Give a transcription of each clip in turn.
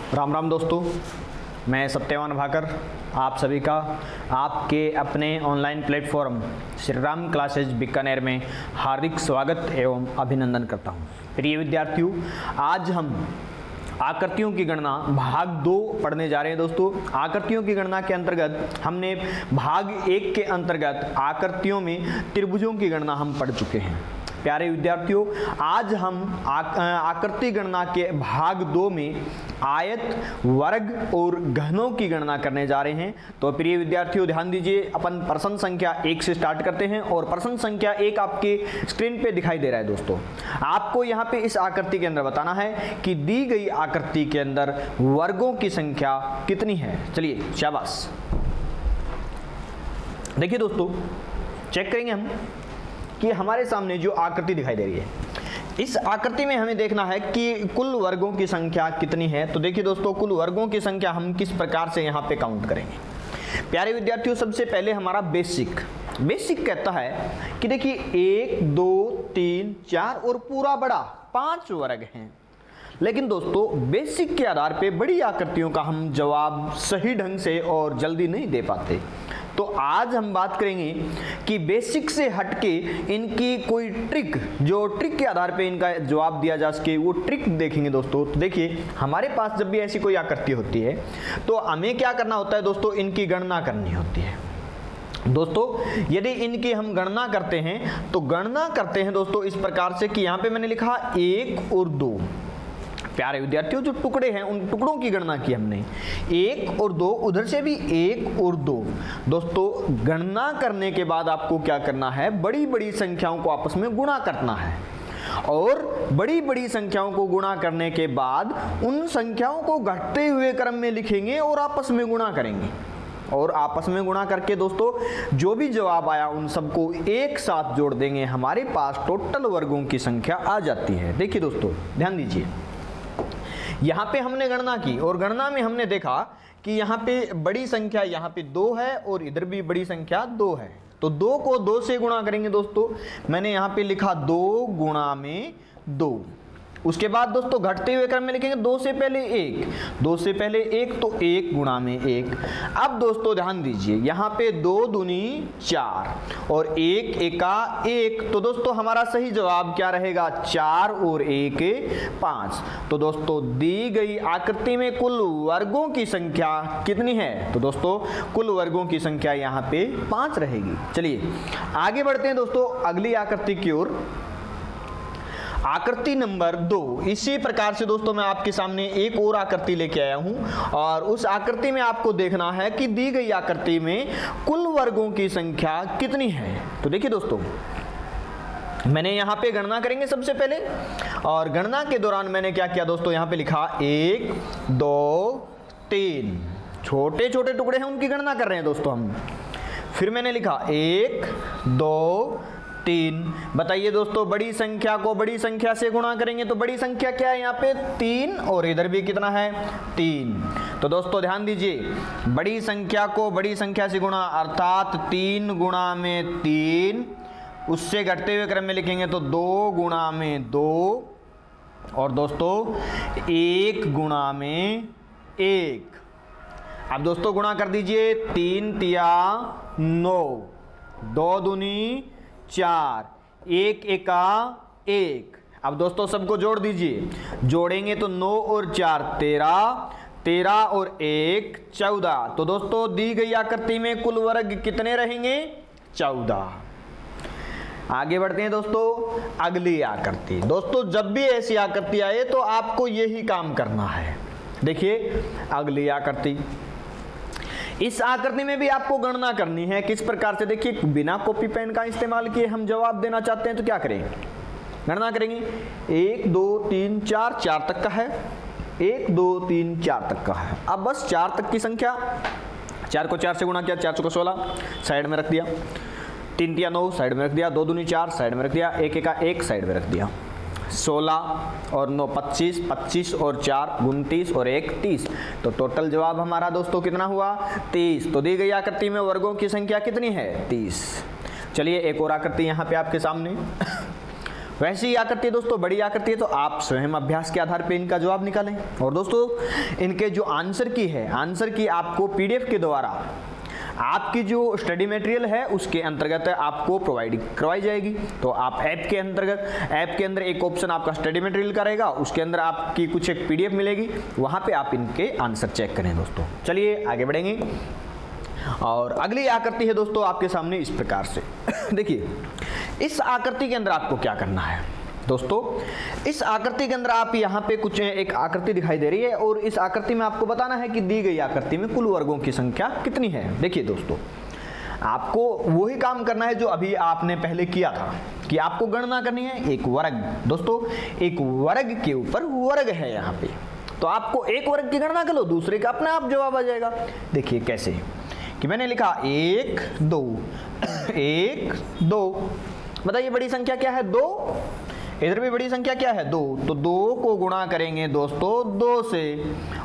राम राम दोस्तों, मैं सत्यवान भाकर आप सभी का आपके अपने online platform Shri Ram classes Bikaner में हार्दिक स्वागत एवं अभिनंदन करता हूं। प्रिय विद्यार्थियों, आज हम आकृतियों की गणना भाग 2 पढ़ने जा रहे हैं। दोस्तों, आकृतियों की गणना के अंतर्गत हमने भाग 1 के अंतर्गत आकृतियों में त्रिभुजों की गणना हम पढ़ चुके हैं। प्यारे विद्यार्थियों, आज हम आकृति गणना के भाग 2 में आयत, वर्ग और घनों की गणना करने जा रहे हैं। तो प्रिय विद्यार्थियों ध्यान दीजिए, अपन प्रश्न संख्या 1 से स्टार्ट करते हैं और प्रश्न संख्या 1 आपके स्क्रीन पे दिखाई दे रहा है। दोस्तों, आपको यहाँ पे इस आकृति के अंदर बताना है कि दी गई आकृति के अंदर वर्गों की संख्या कितनी है। चलिए शाबाश। देखिए दोस्तों, चेक करेंगे हम कि हमारे सामने जो आकृति दिखाई दे रही है, इस आकृति में हमें देखना है कि कुल वर्गों की संख्या कितनी है। तो देखिए दोस्तों, कुल वर्गों की संख्या हम किस प्रकार से यहाँ पे काउंट करेंगे। प्यारे विद्यार्थियों, सबसे पहले हमारा बेसिक कहता है कि देखिए 1 2 3 4 और पूरा बड़ा 5 वर्ग हैं। लेकिन दोस्तों, बेसिक के आधार पे बड़ी आकृतियों का हम जवाब सही ढंग से और जल्दी नहीं दे पाते। तो आज हम बात करेंगे कि बेसिक से हटके इनकी कोई ट्रिक के आधार पे इनका जवाब दिया जा सके, वो ट्रिक देखेंगे दोस्तों। तो देखिए, हमारे पास जब भी ऐसी कोई आकृति होती है तो हमें क्या करना होता है दोस्तों, इनकी गणना करनी होती है। दोस्तों, यदि इनकी हम गणना करते हैं तो गणना करते हैं दोस्तों इस प्रकार से कि यहाँ पे मैंने लिखा 1 और 2। प्यारे विद्यार्थियों, जो टुकड़े हैं उन टुकड़ों की गणना की हमने 1 और 2, उधर से भी 1 और 2। दोस्तों, गणना करने के बाद आपको क्या करना है, बड़ी बड़ी संख्याओं को आपस में गुणा करना है और बड़ी बड़ी संख्याओं को गुणा करने के बाद उन संख्याओं को घटते हुए क्रम में लिखेंगे और आपस में गुणा करेंगे। और आपस में गुणा करके दोस्तों जो भी जवाब आया उन सबको एक साथ जोड़ देंगे, हमारे पास टोटल वर्गों की संख्या आ जाती है। देखिए दोस्तों, ध्यान दीजिए, यहाँ पे हमने गणना की और गणना में हमने देखा कि यहाँ पे बड़ी संख्या यहाँ पे 2 है और इधर भी बड़ी संख्या 2 है। तो 2 को 2 से गुणा करेंगे। दोस्तों, मैंने यहाँ पे लिखा 2 गुणा में 2। उसके बाद दोस्तों घटते हुए क्रम में लिखेंगे 2 से पहले 1, 2 से पहले 1 तो 1 गुणा में 1। अब दोस्तों ध्यान दीजिए, यहाँ पे 2 दूनी 4 और 1 एका 1। तो दोस्तों हमारा सही जवाब क्या रहेगा, 4 और 1 5। तो दोस्तों दी गई आकृति में कुल वर्गों की संख्या कितनी है, तो दोस्तों कुल वर्गों की संख्या यहाँ पे 5 रहेगी। चलिए आगे बढ़ते हैं दोस्तों अगली आकृति की ओर। आकृति नंबर 2। इसी प्रकार से दोस्तों मैं आपके सामने एक और आकृति लेके आया हूं और उस आकृति में आपको देखना है कि दी गई आकृति में कुल वर्गों की संख्या कितनी है। तो देखिए दोस्तों, मैंने यहां पे गणना करेंगे सबसे पहले और गणना के दौरान मैंने क्या किया दोस्तों, यहां पे लिखा 1 2 3। छोटे छोटे टुकड़े हैं उनकी गणना कर रहे हैं दोस्तों हम। फिर मैंने लिखा 1 2 3। बताइए दोस्तों, बड़ी संख्या को बड़ी संख्या से गुणा करेंगे तो बड़ी संख्या क्या है, यहाँ पे 3 और इधर भी कितना है 3। तो दोस्तों ध्यान दीजिए, बड़ी संख्या को बड़ी संख्या से गुणा अर्थात 3 गुणा में 3। उससे घटते हुए क्रम में लिखेंगे तो 2 गुणा में 2 और दोस्तों 1 गुणा में 1। अब दोस्तों गुणा कर दीजिए, 3 तिया 9, 2 दूनी 4, 1 एका 1। अब दोस्तों सबको जोड़ दीजिए, जोड़ेंगे तो 9 और 4 13, 13 और 1 14। तो दोस्तों दी गई आकृति में कुल वर्ग कितने रहेंगे, 14। आगे बढ़ते हैं दोस्तों अगली आकृति। दोस्तों जब भी ऐसी आकृति आए तो आपको यही काम करना है। देखिए अगली आकृति, इस आकृति में भी आपको गणना करनी है। किस प्रकार से, देखिए बिना कॉपी पेन का इस्तेमाल किए हम जवाब देना चाहते हैं तो क्या करेंगे, गणना करेंगे। 1 2 3 4, 4 तक का है, 1 2 3 4 तक का है। अब बस 4 तक की संख्या, 4 को 4 से गुणा किया, 4 को 16 साइड में रख दिया, 3 तिया 9 साइड में रख दिया, 2 दूनी 4 साइड में रख दिया, 1 एका 1 साइड में रख दिया, 16 और 9 25, 25 और 4 29 और 1 30। तो टोटल जवाब हमारा दोस्तों कितना हुआ, 30। तो दी गई आकृति में वर्गों की संख्या कितनी है, 30। चलिए एक और आकृति यहाँ पे आपके सामने वैसी आकृति दोस्तों बड़ी आकृति है तो आप स्वयं अभ्यास के आधार पे इनका जवाब निकालें। और दोस्तों इनके जो आंसर की है, आंसर की आपको पीडीएफ के द्वारा आपकी जो स्टडी मटेरियल है उसके अंतर्गत आपको प्रोवाइड करवाई जाएगी। तो आप ऐप के अंदर एक ऑप्शन आपका स्टडी मटेरियल का रहेगा, उसके अंदर आपकी कुछ एक पीडीएफ मिलेगी, वहां पे आप इनके आंसर चेक करें दोस्तों। चलिए आगे बढ़ेंगे और अगली आकृति है दोस्तों आपके सामने इस प्रकार से। देखिए इस आकृति के अंदर आपको क्या करना है दोस्तों, इस आकृति के अंदर आप यहाँ पे कुछ एक आकृति दिखाई दे रही है और इस आकृति में आपको बताना है कि दी गई आकृति में कुल वर्गों की संख्या कितनी है। देखिए दोस्तों आपको वही काम करना है जो अभी आपने पहले किया था कि आपको गणना करनी है एक वर्ग। दोस्तों एक वर्ग के ऊपर वर्ग है यहाँ पे, तो आपको एक वर्ग की गणना कर लो, दूसरे का अपने आप जवाब आ जाएगा। देखिए कैसे कि मैंने लिखा 1 2 1 2, बताइए बड़ी संख्या क्या है 2, इधर भी बड़ी संख्या क्या है 2, तो 2 को गुणा करेंगे दोस्तों 2 से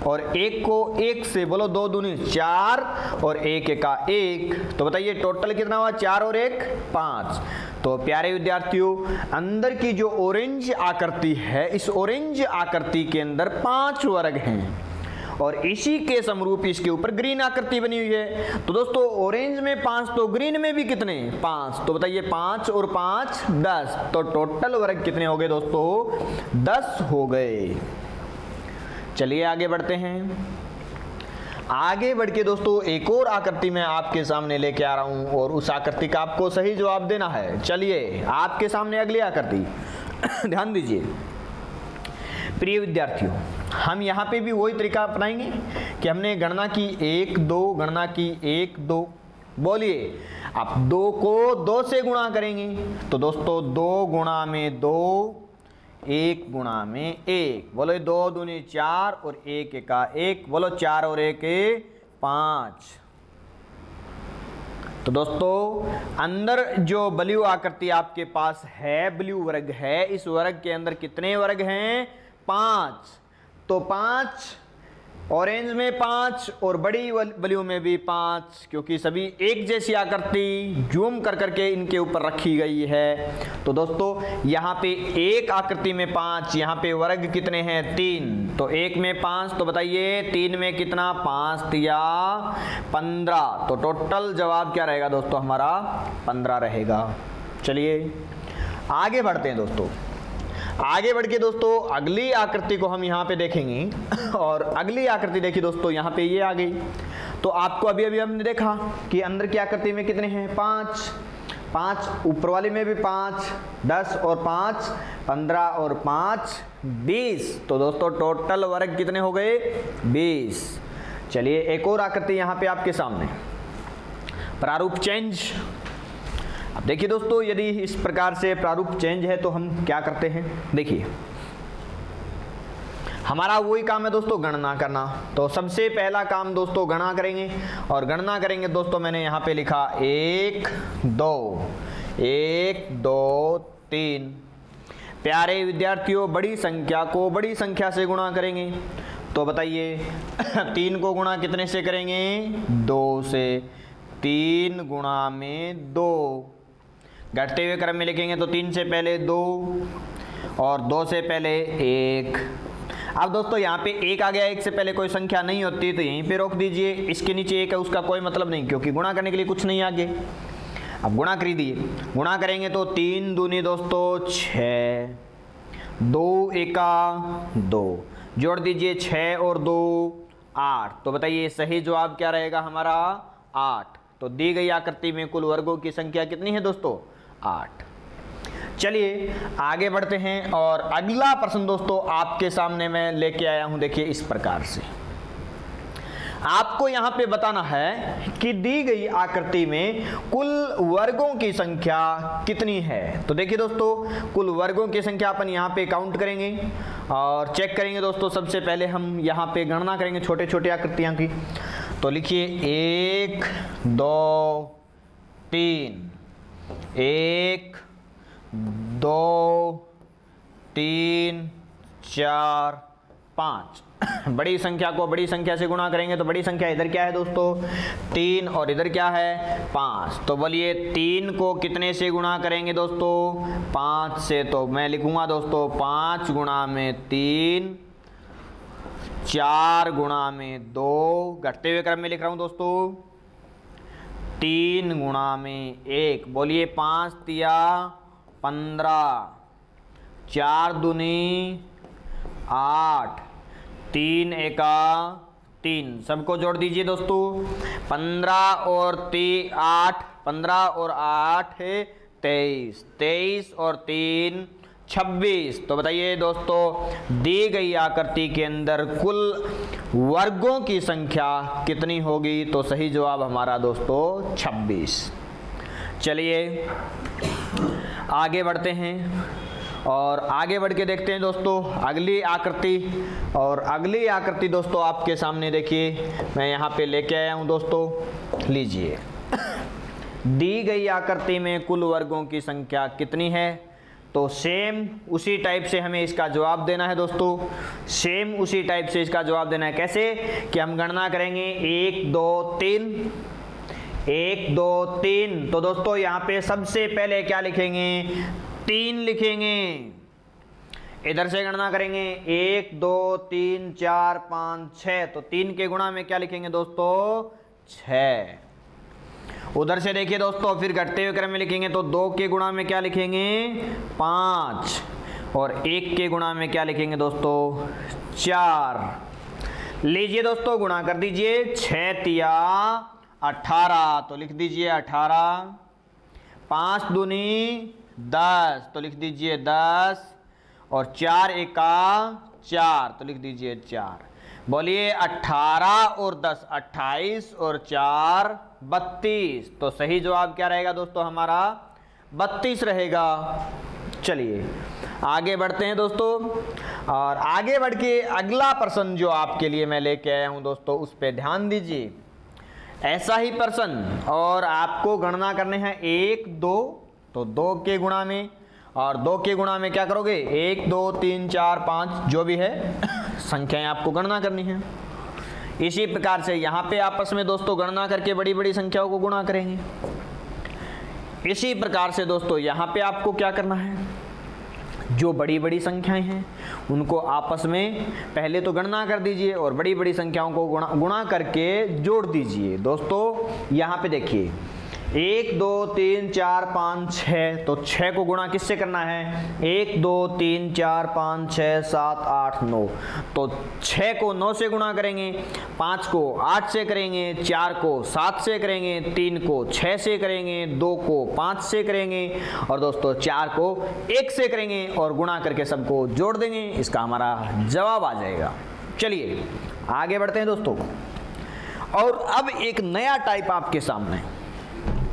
और 1 को 1 से, बोलो 2 दूनी 4 और 1 एका 1, तो बताइए टोटल कितना हुआ 4 और 1 5। तो प्यारे विद्यार्थियों अंदर की जो ऑरेंज आकृति है, इस ऑरेंज आकृति के अंदर 5 वर्ग हैं और इसी के समरूप इसके ऊपर ग्रीन आकृति बनी हुई है। तो दोस्तों ऑरेंज में 5 तो ग्रीन में भी कितने 5, तो बताइए 5 और 5 10, तो टोटल वर्ग कितने हो गए दोस्तों 10 हो गए। चलिए आगे बढ़ते हैं। आगे बढ़ के दोस्तों एक और आकृति मैं आपके सामने लेके आ रहा हूं और उस आकृति का आपको सही जवाब देना है। चलिए आपके सामने अगली आकृति ध्यान दीजिए प्रिय विद्यार्थियों, हम यहाँ पे भी वही तरीका अपनाएंगे कि हमने गणना की 1 2, गणना की 1 2, बोलिए आप 2 को 2 से गुणा करेंगे तो दोस्तों 2 गुणा में 2 1 गुणा में 1, बोलो 2 दूनी 4 और 1 एका 1, बोलो 4 और 1 5। तो दोस्तों अंदर जो ब्लू आकृति आपके पास है, ब्लू वर्ग है, इस वर्ग के अंदर कितने वर्ग हैं 5, तो 5 ऑरेंज में 5 और बड़ी ब्लू में भी 5, क्योंकि सभी एक जैसी आकृति जूम कर करके इनके ऊपर रखी गई है। तो दोस्तों यहाँ पे एक आकृति में 5, यहाँ पे वर्ग कितने हैं 3, तो 1 में 5, तो बताइए 3 में कितना 5 या 15, तो टोटल जवाब क्या रहेगा दोस्तों हमारा 15 रहेगा। चलिए आगे बढ़ते हैं दोस्तों। आगे बढ़ के दोस्तों अगली आकृति को हम यहाँ पे देखेंगे और अगली आकृति देखिए दोस्तों यहाँ पे ये आ गई। तो आपको अभी अभी हमने देखा कि अंदर की आकृति में कितने हैं 5, ऊपर वाली में भी 5, 10 और 5 15 और 5 20, तो दोस्तों टोटल वर्ग कितने हो गए 20। चलिए एक और आकृति यहाँ पे आपके सामने, प्रारूप चेंज। अब देखिए दोस्तों यदि इस प्रकार से प्रारूप चेंज है तो हम क्या करते हैं, देखिए हमारा वही काम है दोस्तों गणना करना। तो सबसे पहला काम दोस्तों गणना करेंगे और गणना करेंगे दोस्तों मैंने यहाँ पे लिखा 1 2 1 2 3। प्यारे विद्यार्थियों बड़ी संख्या को बड़ी संख्या से गुणा करेंगे, तो बताइए 3 को गुणा कितने से करेंगे 2 से, 3 गुणा में 2, घटते हुए क्रम में लिखेंगे तो 3 से पहले 2 और 2 से पहले 1। अब दोस्तों यहाँ पे 1 आ गया, 1 से पहले कोई संख्या नहीं होती तो यहीं पे रोक दीजिए, इसके नीचे 1 है उसका कोई मतलब नहीं क्योंकि गुणा करने के लिए कुछ नहीं आगे। अब गुणा कर दीजिए, गुणा करेंगे तो 3 दूनी दोस्तों 6, 2 एका 2, जोड़ दीजिए 6 और 2 8, तो बताइए सही जवाब क्या रहेगा हमारा 8। तो दी गई आकृति में कुल वर्गों की संख्या कितनी है दोस्तों 8। चलिए आगे बढ़ते हैं और अगला प्रश्न दोस्तों आपके सामने मैं लेके आया हूं, देखिए इस प्रकार से आपको यहां पे बताना है कि दी गई आकृति में कुल वर्गों की संख्या कितनी है। तो देखिए दोस्तों कुल वर्गों की संख्या अपन यहां पे काउंट करेंगे और चेक करेंगे दोस्तों। सबसे पहले हम यहां पे गणना करेंगे छोटे छोटे आकृतियां की, तो लिखिए 1 2 3, 1 2 3 4 5। बड़ी संख्या को बड़ी संख्या से गुणा करेंगे तो बड़ी संख्या इधर क्या है दोस्तों 3 और इधर क्या है 5। तो बोलिए 3 को कितने से गुणा करेंगे दोस्तों 5 से। तो मैं लिखूंगा दोस्तों 5 गुणा में 3, 4 गुणा में 2, घटते हुए क्रम में लिख रहा हूं दोस्तों 3 गुणा में 1। बोलिए 5 तिया 15, 4 दूनी 8, 3 एका 3। सबको जोड़ दीजिए दोस्तों 15 और 8, 15 और 8 है 23, 23 और 3 26। तो बताइए दोस्तों दी गई आकृति के अंदर कुल वर्गों की संख्या कितनी होगी। तो सही जवाब हमारा दोस्तों 26। चलिए आगे बढ़ते हैं और आगे बढ़ के देखते हैं दोस्तों अगली आकृति। और अगली आकृति दोस्तों आपके सामने देखिए मैं यहाँ पे लेके आया हूँ दोस्तों, लीजिए। दी गई आकृति में कुल वर्गों की संख्या कितनी है। तो सेम उसी टाइप से हमें इसका जवाब देना है दोस्तों, सेम उसी टाइप से इसका जवाब देना है। कैसे कि हम गणना करेंगे 1 2 3, 1 2 3। तो दोस्तों यहाँ पे सबसे पहले क्या लिखेंगे 3 लिखेंगे। इधर से गणना करेंगे 1 2 3 4 5 6। तो 3 के गुणा में क्या लिखेंगे दोस्तों 6। उधर से देखिए दोस्तों फिर घटते हुए क्रम में लिखेंगे तो 2 के गुणा में क्या लिखेंगे 5 और 1 के गुणा में क्या लिखेंगे दोस्तों 4। लीजिए दोस्तों गुणा कर दीजिए 6 तिया 18। तो लिख दीजिए 18, 5 दूनी 10। तो लिख दीजिए 10 और 4 एका 4। तो लिख दीजिए 4। बोलिए 18 और 10 28 और 4 32। तो सही जवाब क्या रहेगा दोस्तों हमारा 32 रहेगा। चलिए आगे बढ़ते हैं दोस्तों और आगे बढ़ के अगला प्रश्न जो आपके लिए मैं लेके आया हूं दोस्तों उस पे ध्यान दीजिए। ऐसा ही प्रश्न और आपको गणना करने हैं 1 2। तो 2 के गुणा में और 2 के गुणा में क्या करोगे 1 2 3 4 5 जो भी है संख्याएं आपको गणना करनी है। इसी प्रकार से यहाँ पे आपस में दोस्तों गणना करके बड़ी बड़ी संख्याओं को गुणा करेंगे। इसी प्रकार से दोस्तों यहाँ पे आपको क्या करना है जो बड़ी बड़ी संख्याएं हैं उनको आपस में पहले तो गणना कर दीजिए और बड़ी बड़ी संख्याओं को गुणा करके जोड़ दीजिए। दोस्तों यहाँ पे देखिए 1 2 3 4 5 6। तो 6 को गुणा किससे करना है 1 2 3 4 5 6 7 8 9। तो 6 को 9 से गुणा करेंगे, 5 को 8 से करेंगे, 4 को 7 से करेंगे, 3 को 6 से करेंगे, 2 को 5 से करेंगे और दोस्तों 4 को 1 से करेंगे और गुणा करके सबको जोड़ देंगे। इसका हमारा जवाब आ जाएगा। चलिए आगे बढ़ते हैं दोस्तों। और अब एक नया टाइप आपके सामने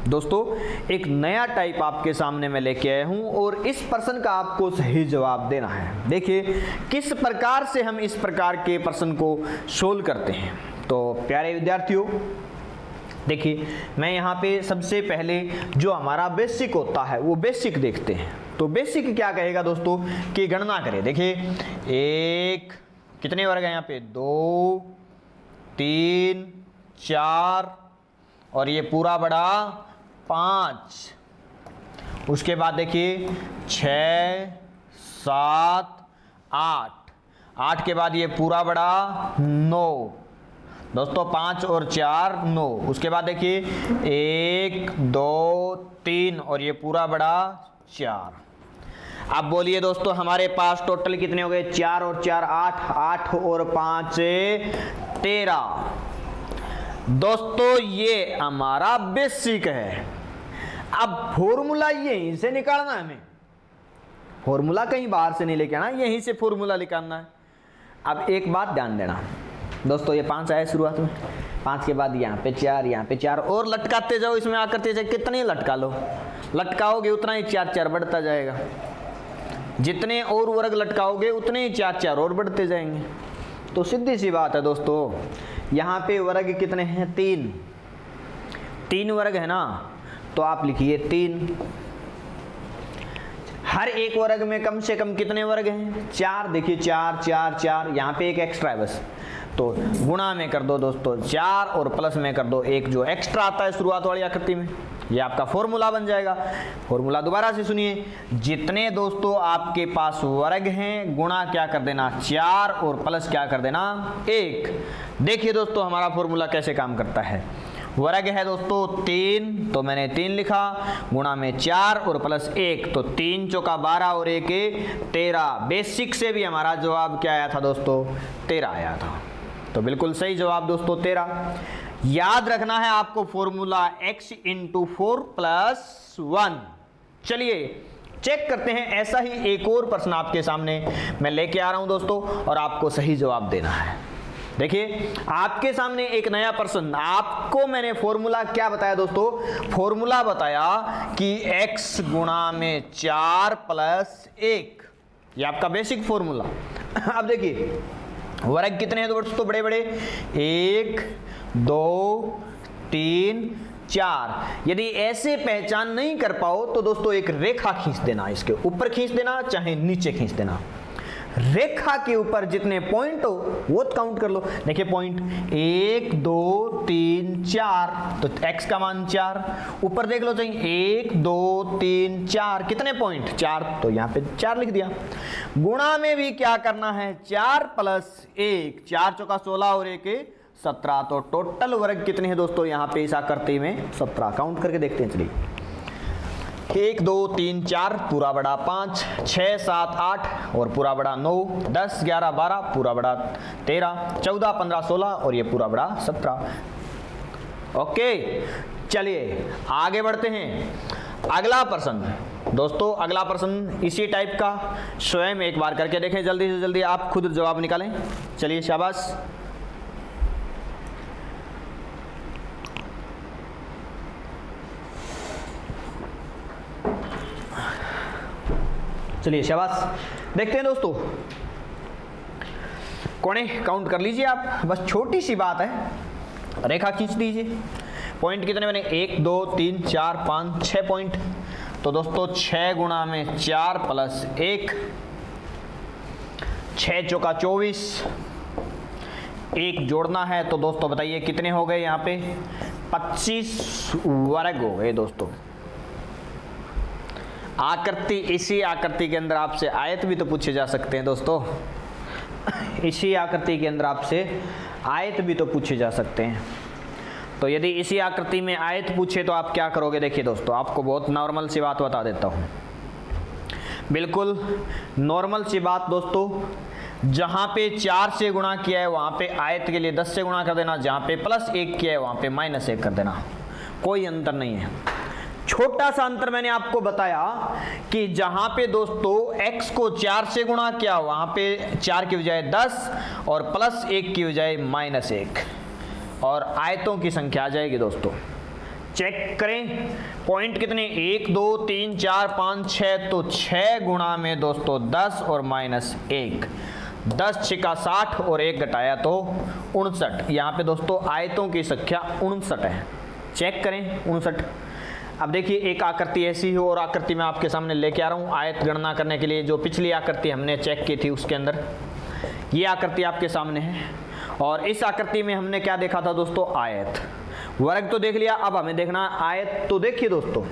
दोस्तों एक नया टाइप आपके सामने मैं लेके आया हूं और इस प्रश्न का आपको सही जवाब देना है। देखिए किस प्रकार से हम इस प्रकार के प्रश्न को सोल्व करते हैं। तो प्यारे विद्यार्थियों देखिए मैं यहाँ पे सबसे पहले जो हमारा बेसिक होता है वो बेसिक देखते हैं। तो बेसिक क्या कहेगा दोस्तों कि गणना करें। देखिए 1 कितने वर्ग हैं यहाँ पे 2 3 4 और ये पूरा बड़ा 5। उसके बाद देखिए 6 7 8, 8 के बाद ये पूरा बड़ा 9। दोस्तों 5 और 4 9। उसके बाद देखिए 1 2 3 और ये पूरा बड़ा 4। अब बोलिए दोस्तों हमारे पास टोटल कितने हो गए 4 और 4 8, 8 और 5 13। दोस्तों ये हमारा बेसिक है। अब फॉर्मूला यहीं से निकालना है, हमें फॉर्मूला कहीं बाहर से नहीं लेके आना, यहीं से फॉर्मूला निकालना है। अब एक बात ध्यान देना दोस्तों, ये 5 आया शुरुआत में, 5 के बाद यहाँ पे 4, यहाँ पे 4 और लटकाते जाओ, इसमें आकर से कितने लटका लो, लटकाओगे उतना ही 4 4 बढ़ता जाएगा। जितने और वर्ग लटकाओगे उतने ही 4 4 और बढ़ते जाएंगे। तो सीधी सी बात है दोस्तों, यहाँ पे वर्ग कितने हैं 3 वर्ग है ना, तो आप लिखिए 3। हर एक वर्ग में कम से कम कितने वर्ग हैं? 4। देखिए 4 4 4, यहाँ पे एक एक्स्ट्रा है बस, तो गुणा में कर दो दोस्तों 4 और प्लस में कर दो 1, जो एक्स्ट्रा आता है शुरुआत वाली आकृति में। ये आपका फॉर्मूला बन जाएगा। फॉर्मूला दोबारा से सुनिए, जितने दोस्तों आपके पास वर्ग हैं गुणा क्या कर देना 4 और प्लस क्या कर देना 1। देखिए दोस्तों हमारा फॉर्मूला कैसे काम करता है। वर्ग है दोस्तों 3, तो मैंने 3 लिखा, गुणा में 4 और प्लस 1, तो 3 चौका 12 और 1 13। बेसिक से भी हमारा जवाब क्या आया था दोस्तों? 13 आया था। तो बिल्कुल सही जवाब दोस्तों 13। याद रखना है आपको फॉर्मूला x इंटू 4 प्लस 1। चलिए चेक करते हैं, ऐसा ही एक और प्रश्न आपके सामने मैं लेके आ रहा हूं दोस्तों, और आपको सही जवाब देना है। देखिए आपके सामने एक नया प्रश्न, आपको मैंने फॉर्मूला क्या बताया दोस्तों? फॉर्मूला बताया कि x गुणा में 4 प्लस 1, ये आपका बेसिक फॉर्मूला। अब देखिए वर्ग कितने हैं दोस्तों बड़े बड़े? 1 2 3 4। यदि ऐसे पहचान नहीं कर पाओ तो दोस्तों एक रेखा खींच देना, इसके ऊपर खींच देना चाहे नीचे खींच देना। रेखा के ऊपर जितने पॉइंट हो वो काउंट कर लो। देखिए पॉइंट 1 2 3 4, तो x का मान 4। ऊपर देख लो चाहिए 1 2 3 4, कितने पॉइंट? 4, तो यहाँ पे 4 लिख दिया। गुणा में भी क्या करना है? 4 प्लस 1, 4 चौका 16 और 1 17, तो टोटल वर्ग कितने हैं दोस्तों यहाँ पे इस आकृति में? 17। काउंट करके देखते हैं, चलिए 1 2 3 4 पूरा बड़ा 5 6 7 8 और पूरा बड़ा 9 10 11 12 पूरा बड़ा 13 14 15 16 और ये पूरा बड़ा 17। ओके चलिए आगे बढ़ते हैं। अगला प्रश्न दोस्तों, अगला प्रश्न इसी टाइप का, स्वयं एक बार करके देखें, जल्दी से जल्दी आप खुद जवाब निकालें। चलिए शाबाश। चलिए शाबाश। देखते हैं दोस्तों, कोने काउंट कर लीजिए आप, बस छोटी सी बात है, रेखा खींच दीजिए। पॉइंट कितने बने? 1 2 3 4 5 6 पॉइंट। तो दोस्तों 6 गुणा में 4 प्लस 1, 6 चौका 24, 1 जोड़ना है तो दोस्तों बताइए कितने हो गए? यहाँ पे 25 वर्ग हो गए दोस्तों। आकृति, इसी आकृति के अंदर आपसे आयत भी तो पूछे जा सकते हैं दोस्तों। इसी आकृति के अंदर आपसे आयत भी तो पूछे जा सकते हैं। तो यदि इसी आकृति में आयत पूछे तो आप क्या करोगे? देखिए दोस्तों आपको बहुत नॉर्मल सी बात बता देता हूँ, बिल्कुल नॉर्मल सी बात दोस्तों। जहाँ पे 4 से गुणा किया है वहाँ पे आयत के लिए 10 से गुणा कर देना, जहाँ पे प्लस 1 किया है वहाँ पे -1 कर देना, कोई अंतर नहीं है। छोटा सा अंतर मैंने आपको बताया कि जहां पे दोस्तों x को 4 से गुणा किया वहां पे 4 की बजाय 10 और प्लस 1 की बजाय -1, और आयतों की संख्या आ जाएगी दोस्तों। चेक करें पॉइंट कितने? 1 2 3 4 5 6, तो 6 गुणा में दोस्तों 10 और -1, 10 6 60 और 1 घटाया तो 59। यहाँ पे दोस्तों आयतों की संख्या 59 है। चेक करें 59। अब देखिए एक आकृति ऐसी हो और आकृति मैं आपके सामने लेके आ रहा हूँ आयत गणना करने के लिए। जो पिछली आकृति हमने चेक की थी उसके अंदर ये आकृति आपके सामने है, और इस आकृति में हमने क्या देखा था दोस्तों? आयत। वर्ग तो देख लिया, अब हमें देखना आयत। तो देखिए दोस्तों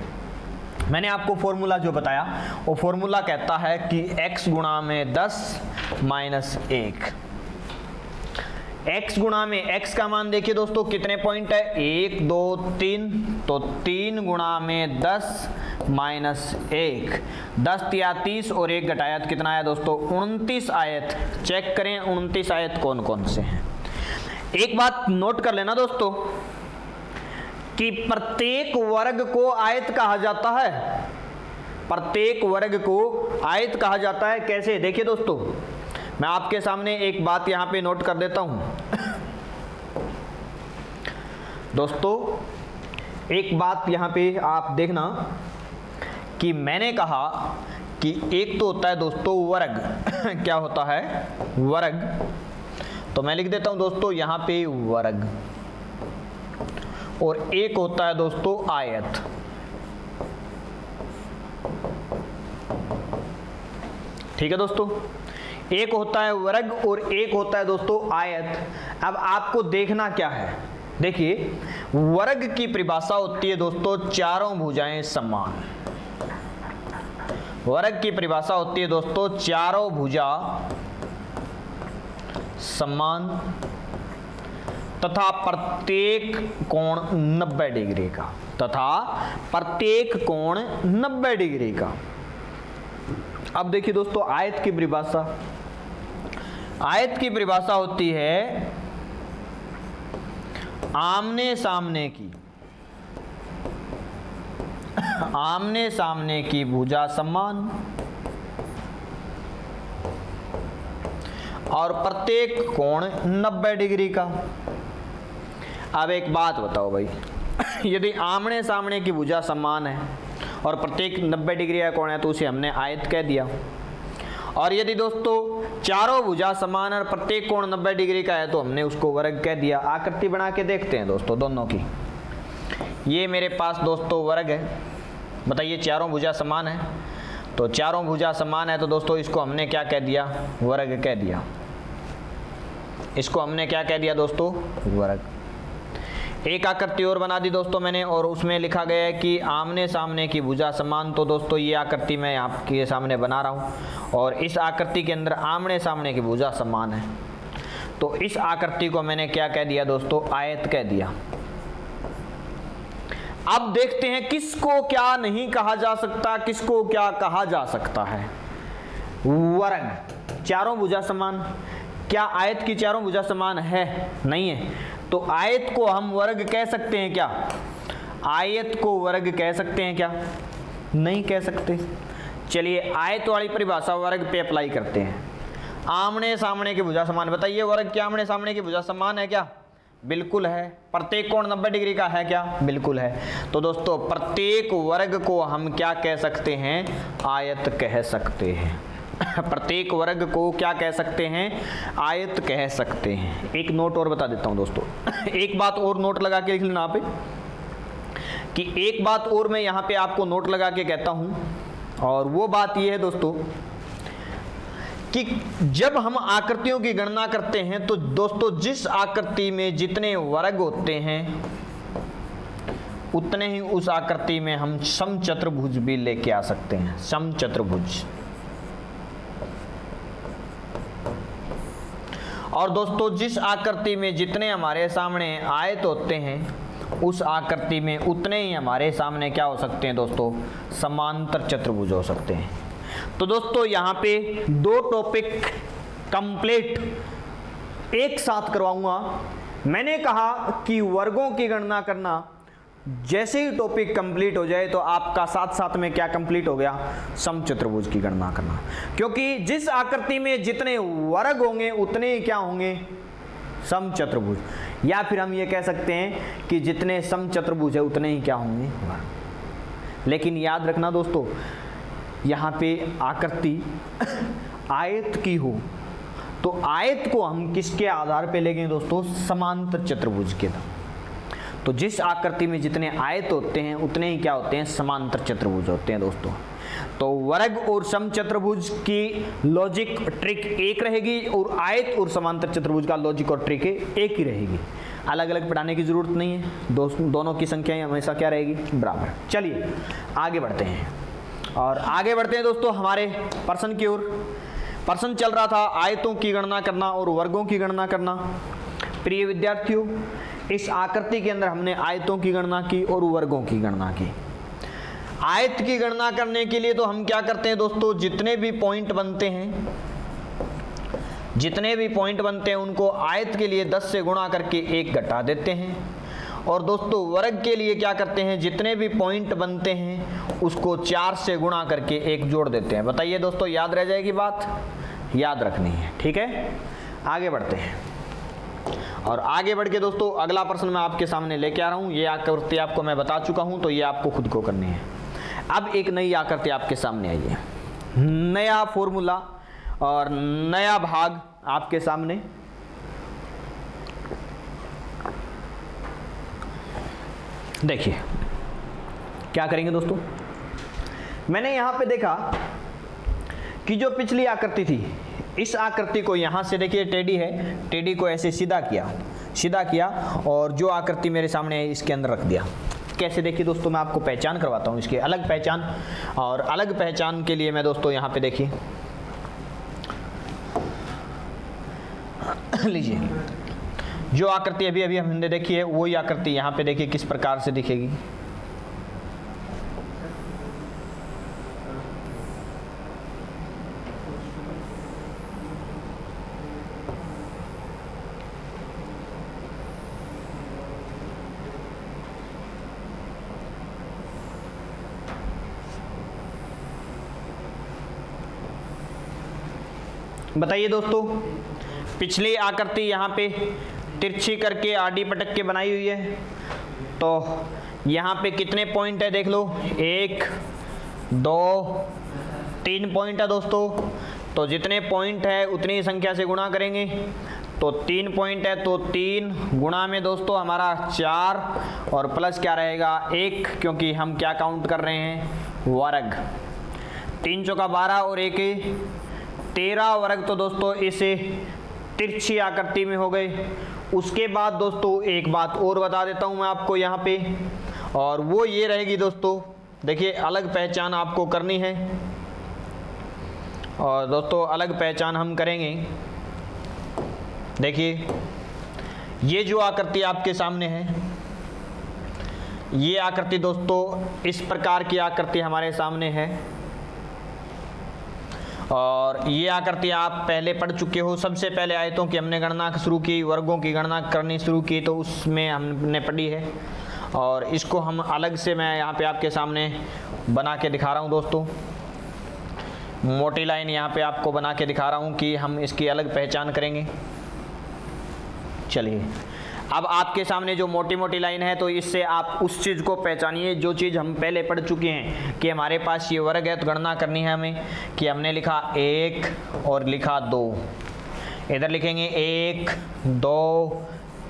मैंने आपको फॉर्मूला जो बताया वो फॉर्मूला कहता है कि x गुणा में 10 माइनस 1, x गुणा में x का मान देखिए दोस्तों कितने पॉइंट है? 1 2 3, तो 3 गुणा में 10 माइनस 1, 10 या 30 और 1 घटाया तो कितना आया दोस्तों? 29 आयत। चेक करें 29 आयत कौन कौन से हैं। एक बात नोट कर लेना दोस्तों कि प्रत्येक वर्ग को आयत कहा जाता है, प्रत्येक वर्ग को आयत कहा जाता है। कैसे? देखिए दोस्तों मैं आपके सामने एक बात यहां पे नोट कर देता हूं। दोस्तों एक बात यहां पे आप देखना कि मैंने कहा कि एक तो होता है दोस्तों वर्ग क्या होता है? वर्ग। तो मैं लिख देता हूं दोस्तों यहां पे वर्ग, और एक होता है दोस्तों आयत। ठीक है दोस्तों, एक होता है वर्ग और एक होता है दोस्तों आयत। अब आपको देखना क्या है, देखिए वर्ग की परिभाषा होती है दोस्तों चारों भुजाएं समान। वर्ग की परिभाषा होती है दोस्तों चारों भुजा समान तथा प्रत्येक कोण 90 डिग्री का, तथा प्रत्येक कोण 90 डिग्री का। अब देखिए दोस्तों आयत की परिभाषा, आयत की परिभाषा होती है आमने सामने की, आमने सामने की भुजा समान और प्रत्येक कोण 90 डिग्री का। अब एक बात बताओ भाई, यदि आमने सामने की भुजा समान है और प्रत्येक 90 डिग्री का कोण है तो उसे हमने आयत कह दिया। और यदि दोस्तों चारों भुजा समान और प्रत्येक कोण 90 डिग्री का है तो हमने उसको वर्ग कह दिया। आकृति बना के देखते हैं दोस्तों दोनों की। ये मेरे पास दोस्तों वर्ग है, बताइए चारों भुजा समान है, तो चारों भुजा समान है तो दोस्तों इसको हमने क्या कह दिया, वर्ग कह दिया। इसको हमने क्या कह दिया दोस्तों, वर्ग। एक आकृति और बना दी दोस्तों मैंने, और उसमें लिखा गया है कि आमने सामने की भुजा समान। तो दोस्तों ये आकृति मैं आपके सामने बना रहा हूँ और इस आकृति के अंदर आमने सामने की भुजा समान है, तो इस आकृति को मैंने क्या कह दिया दोस्तों, आयत कह दिया। अब देखते हैं किसको क्या नहीं कहा जा सकता, किसको क्या कहा जा सकता है। वर्ग, चारों भुजा समान, क्या आयत की चारों भुजा समान है, नहीं है, तो आयत को हम वर्ग कह सकते हैं क्या, आयत को वर्ग कह सकते हैं क्या, नहीं कह सकते। चलिए आयत वाली परिभाषा वर्ग पे अप्लाई करते हैं। आमने सामने की भुजा समान, बताइए वर्ग क्या आमने सामने की भुजा समान है क्या, बिल्कुल है। प्रत्येक कोण 90 डिग्री का है क्या, बिल्कुल है। तो दोस्तों प्रत्येक वर्ग को हम क्या कह सकते हैं, आयत कह सकते हैं। प्रत्येक वर्ग को क्या कह सकते हैं, आयत कह सकते हैं। एक नोट और बता देता हूं दोस्तों, एक बात और नोट लगा के लिख लेना यहाँ पे, कि एक बात और मैं यहाँ पे आपको नोट लगा के कहता हूं, और वो बात ये है दोस्तों कि जब हम आकृतियों की गणना करते हैं तो दोस्तों जिस आकृति में जितने वर्ग होते हैं उतने ही उस आकृति में हम समचतुर्भुज भी लेके आ सकते हैं, समचतुर्भुज। और दोस्तों जिस आकृति में जितने हमारे सामने आयत होते हैं उस आकृति में उतने ही हमारे सामने क्या हो सकते हैं दोस्तों, समांतर चतुर्भुज हो सकते हैं। तो दोस्तों यहाँ पे दो टॉपिक कंप्लीट एक साथ करवाऊंगा। मैंने कहा कि वर्गों की गणना करना, जैसे ही टॉपिक कंप्लीट हो जाए तो आपका साथ साथ में क्या कंप्लीट हो गया, समचतुर्भुज की गणना करना। क्योंकि जिस आकृति में जितने वर्ग होंगे उतने ही क्या होंगे, समचतुर्भुज। या फिर हम ये कह सकते हैं कि जितने समचतुर्भुज है उतने ही क्या होंगे वर्ग। लेकिन याद रखना दोस्तों, यहाँ पे आकृति आयत की हो तो आयत को हम किसके आधार पे लेंगे दोस्तों, समांतर चतुर्भुज के। तो जिस आकृति में जितने आयत होते हैं उतने ही क्या होते हैं, समांतर चतुर्भुज होते हैं दोस्तों। तो वर्ग और समचतुर्भुज की लॉजिक ट्रिक एक रहेगी और आयत और समांतर चतुर्भुज का लॉजिक और ट्रिक एक ही रहेगी। अलग अलग पढ़ाने की जरूरत नहीं है, दोनों की संख्याएं हमेशा क्या रहेगी, बराबर। चलिए आगे बढ़ते हैं, और आगे बढ़ते हैं दोस्तों हमारे प्रश्न की ओर। प्रश्न चल रहा था आयतों की गणना करना और वर्गों की गणना करना। प्रिय विद्यार्थियों, इस आकृति के अंदर हमने आयतों की गणना की और वर्गों की गणना की। आयत की गणना करने के लिए तो हम क्या करते हैं दोस्तों, जितने भी पॉइंट बनते हैं, जितने भी पॉइंट बनते हैं उनको आयत के लिए 10 से गुणा करके 1 घटा देते हैं। और दोस्तों वर्ग के लिए क्या करते हैं, जितने भी पॉइंट बनते हैं उसको 4 से गुणा करके 1 जोड़ देते हैं। बताइए दोस्तों, याद रह जाएगी बात, याद रखनी है, ठीक है। आगे बढ़ते हैं, और आगे बढ़ के दोस्तों अगला प्रश्न मैं आपके सामने लेके आ रहा हूँ। ये आकृति आपको मैं बता चुका हूँ, तो ये आपको खुद को करनी है। अब एक नई आकृति आपके सामने आई है, नया फॉर्मूला और नया भाग आपके सामने। देखिए क्या करेंगे दोस्तों, मैंने यहां पे देखा कि जो पिछली आकृति थी, इस आकृति को यहाँ से देखिए टेढ़ी है, टेढ़ी को ऐसे सीधा किया और जो आकृति मेरे सामने है इसके अंदर रख दिया। कैसे देखिए दोस्तों, मैं आपको पहचान करवाता हूँ इसकी अलग पहचान। और अलग पहचान के लिए मैं दोस्तों यहाँ पे देखिए लीजिए, जो आकृति अभी अभी हमने देखी है वही आकृति यहाँ पे देखिए किस प्रकार से दिखेगी। बताइए दोस्तों, पिछली आकृति यहाँ पे तिरछी करके आडी पटक के बनाई हुई है, तो यहाँ पे कितने पॉइंट है देख लो, 1 2 3 पॉइंट है दोस्तों। तो जितने पॉइंट है उतनी संख्या से गुणा करेंगे, तो 3 पॉइंट है तो 3 गुणा में दोस्तों हमारा 4 और प्लस क्या रहेगा 1, क्योंकि हम क्या काउंट कर रहे हैं वर्ग। 3 चौका 12 और 1 13 वर्ग तो दोस्तों इसे तिरछी आकृति में हो गए। उसके बाद दोस्तों एक बात और बता देता हूं मैं आपको यहाँ पे, और वो ये रहेगी दोस्तों, देखिए अलग पहचान आपको करनी है। और दोस्तों अलग पहचान हम करेंगे, देखिए ये जो आकृति आपके सामने है, ये आकृति दोस्तों इस प्रकार की आकृति हमारे सामने है। और ये आकृति आप पहले पढ़ चुके हो। सबसे पहले आयतों की हमने गणना शुरू की, वर्गों की गणना करनी शुरू की, तो उसमें हमने पढ़ी है। और इसको हम अलग से मैं यहाँ पे आपके सामने बना के दिखा रहा हूँ दोस्तों, मोटी लाइन यहाँ पे आपको बना के दिखा रहा हूँ कि हम इसकी अलग पहचान करेंगे। चलिए, अब आपके सामने जो मोटी मोटी लाइन है, तो इससे आप उस चीज़ को पहचानिए जो चीज़ हम पहले पढ़ चुके हैं कि हमारे पास ये वर्ग है, तो गणना करनी है हमें कि हमने लिखा 1 और लिखा 2। इधर लिखेंगे 1 2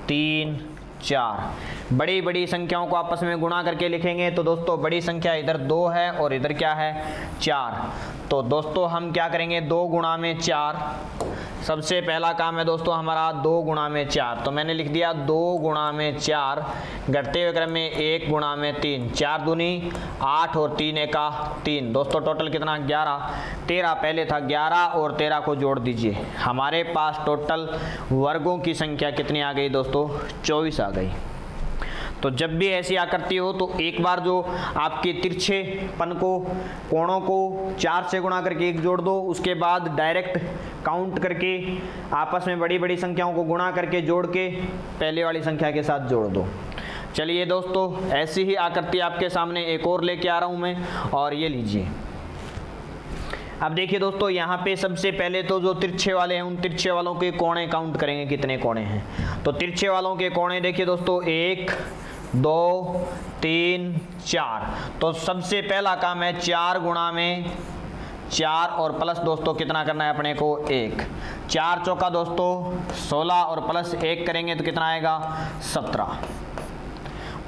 3 4। बड़ी बड़ी संख्याओं को आपस में गुणा करके लिखेंगे, तो दोस्तों बड़ी संख्या इधर 2 है और इधर क्या है 4। तो दोस्तों हम क्या करेंगे 2 गुणा में 4। सबसे पहला काम है दोस्तों हमारा 2 गुणा में 4, तो मैंने लिख दिया 2 गुणा में 4, घटते हुए क्रम में 1 गुणा में 3, 4 दूनी 8 और 3 एका 3। दोस्तों टोटल कितना 11, 13 पहले था 11 और 13 को जोड़ दीजिए, हमारे पास टोटल वर्गों की संख्या कितनी आ गई दोस्तों 24 आ गई। तो जब भी ऐसी आकृति हो तो एक बार जो आपके तिरछेपन को, कोणों को 4 से गुणा करके 1 जोड़ दो, उसके बाद डायरेक्ट काउंट करके आपस में बड़ी बड़ी संख्याओं को गुणा करके जोड़ के पहले वाली संख्या के साथ जोड़ दो। चलिए दोस्तों, ऐसी ही आकृति आपके सामने एक और लेके आ रहा हूँ मैं, और ये लीजिए। अब देखिए दोस्तों, यहाँ पे सबसे पहले तो जो तिरछे वाले हैं उन तिरछे वालों के कोणे काउंट करेंगे, कितने कोणे हैं। तो तिरछे वालों के कोणे देखिए दोस्तों 1 2 3 4। तो सबसे पहला काम है 4 गुणा में 4 और प्लस दोस्तों कितना करना है अपने को 1। 4 चौका दोस्तों 16 और प्लस 1 करेंगे तो कितना आएगा 17।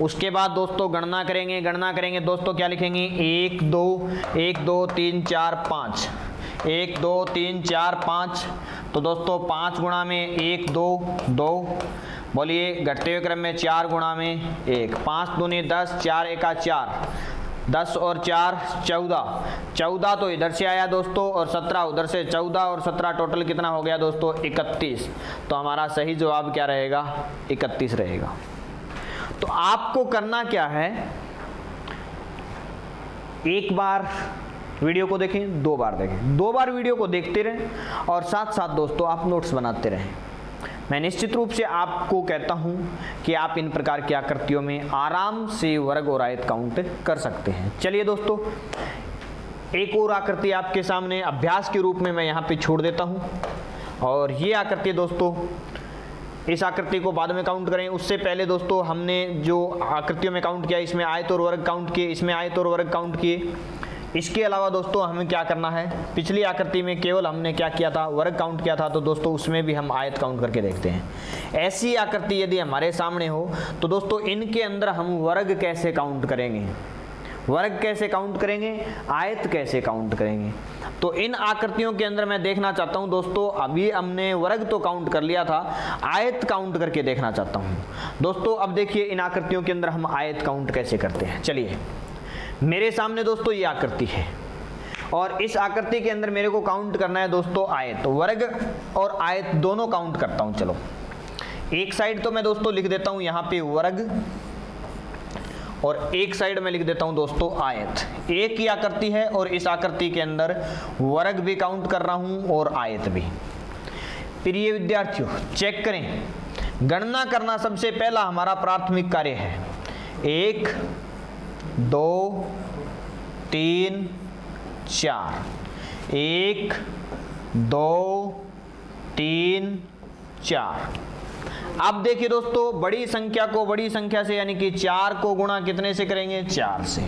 उसके बाद दोस्तों गणना करेंगे दोस्तों, क्या लिखेंगे 1 2 3 4 5, 1 2 3 4 5। तो दोस्तों 5 गुणा में 1 2 2, बोलिए घटते हुए क्रम में 4 गुणा में 1, 5 दूनी 10, 4 एका 4, 10 और 4 14, 14 तो इधर से आया दोस्तों और 17 उधर से, 14 और 17 टोटल कितना हो गया दोस्तों 31। तो हमारा सही जवाब क्या रहेगा 31 रहेगा। तो आपको करना क्या है, एक बार वीडियो को देखें, 2 बार देखें, 2 बार वीडियो को देखते रहें और साथ साथ दोस्तों आप नोट्स बनाते रहें। मैं निश्चित रूप से आपको कहता हूं कि आप इन प्रकार की आकृतियों में आराम से वर्ग और आयत काउंट कर सकते हैं। चलिए दोस्तों, एक और आकृति आपके सामने अभ्यास के रूप में मैं यहाँ पे छोड़ देता हूँ। और ये आकृति दोस्तों, इस आकृति को बाद में काउंट करें, उससे पहले दोस्तों हमने जो आकृतियों में काउंट किया, इसमें आयत और वर्ग काउंट किए, इसमें आयत और वर्ग काउंट किए। इसके अलावा दोस्तों हमें क्या करना है, पिछली आकृति में केवल हमने क्या किया था वर्ग काउंट किया था, तो दोस्तों उसमें भी हम आयत काउंट करके देखते हैं। ऐसी आकृति यदि हमारे सामने हो तो दोस्तों इनके अंदर हम वर्ग कैसे काउंट करेंगे, वर्ग कैसे काउंट करेंगे, आयत कैसे काउंट करेंगे। तो इन आकृतियों के अंदर मैं देखना चाहता हूं दोस्तों, अभी हमने वर्ग तो काउंट कर लिया था, आयत काउंट करके देखना चाहता हूं दोस्तों। अब देखिए इन आकृतियों के अंदर हम आयत काउंट कैसे करते हैं। चलिए मेरे सामने दोस्तों ये आकृति है और इस आकृति के अंदर मेरे को काउंट करना है दोस्तों आयत। तो वर्ग और आयत दोनों काउंट करता हूं। चलो एक साइड तो मैं दोस्तों लिख देता हूं यहाँ पे वर्ग और एक साइड में लिख देता हूं दोस्तों आयत। एक ही आकृति है और इस आकृति के अंदर वर्ग भी काउंट कर रहा हूं और आयत भी। प्रिय विद्यार्थियों चेक करें, गणना करना सबसे पहला हमारा प्राथमिक कार्य है। 1 2 3 4, 1 2 3 4। अब देखिए दोस्तों बड़ी संख्या को बड़ी संख्या से यानी कि 4 को गुणा कितने से करेंगे, 4 से।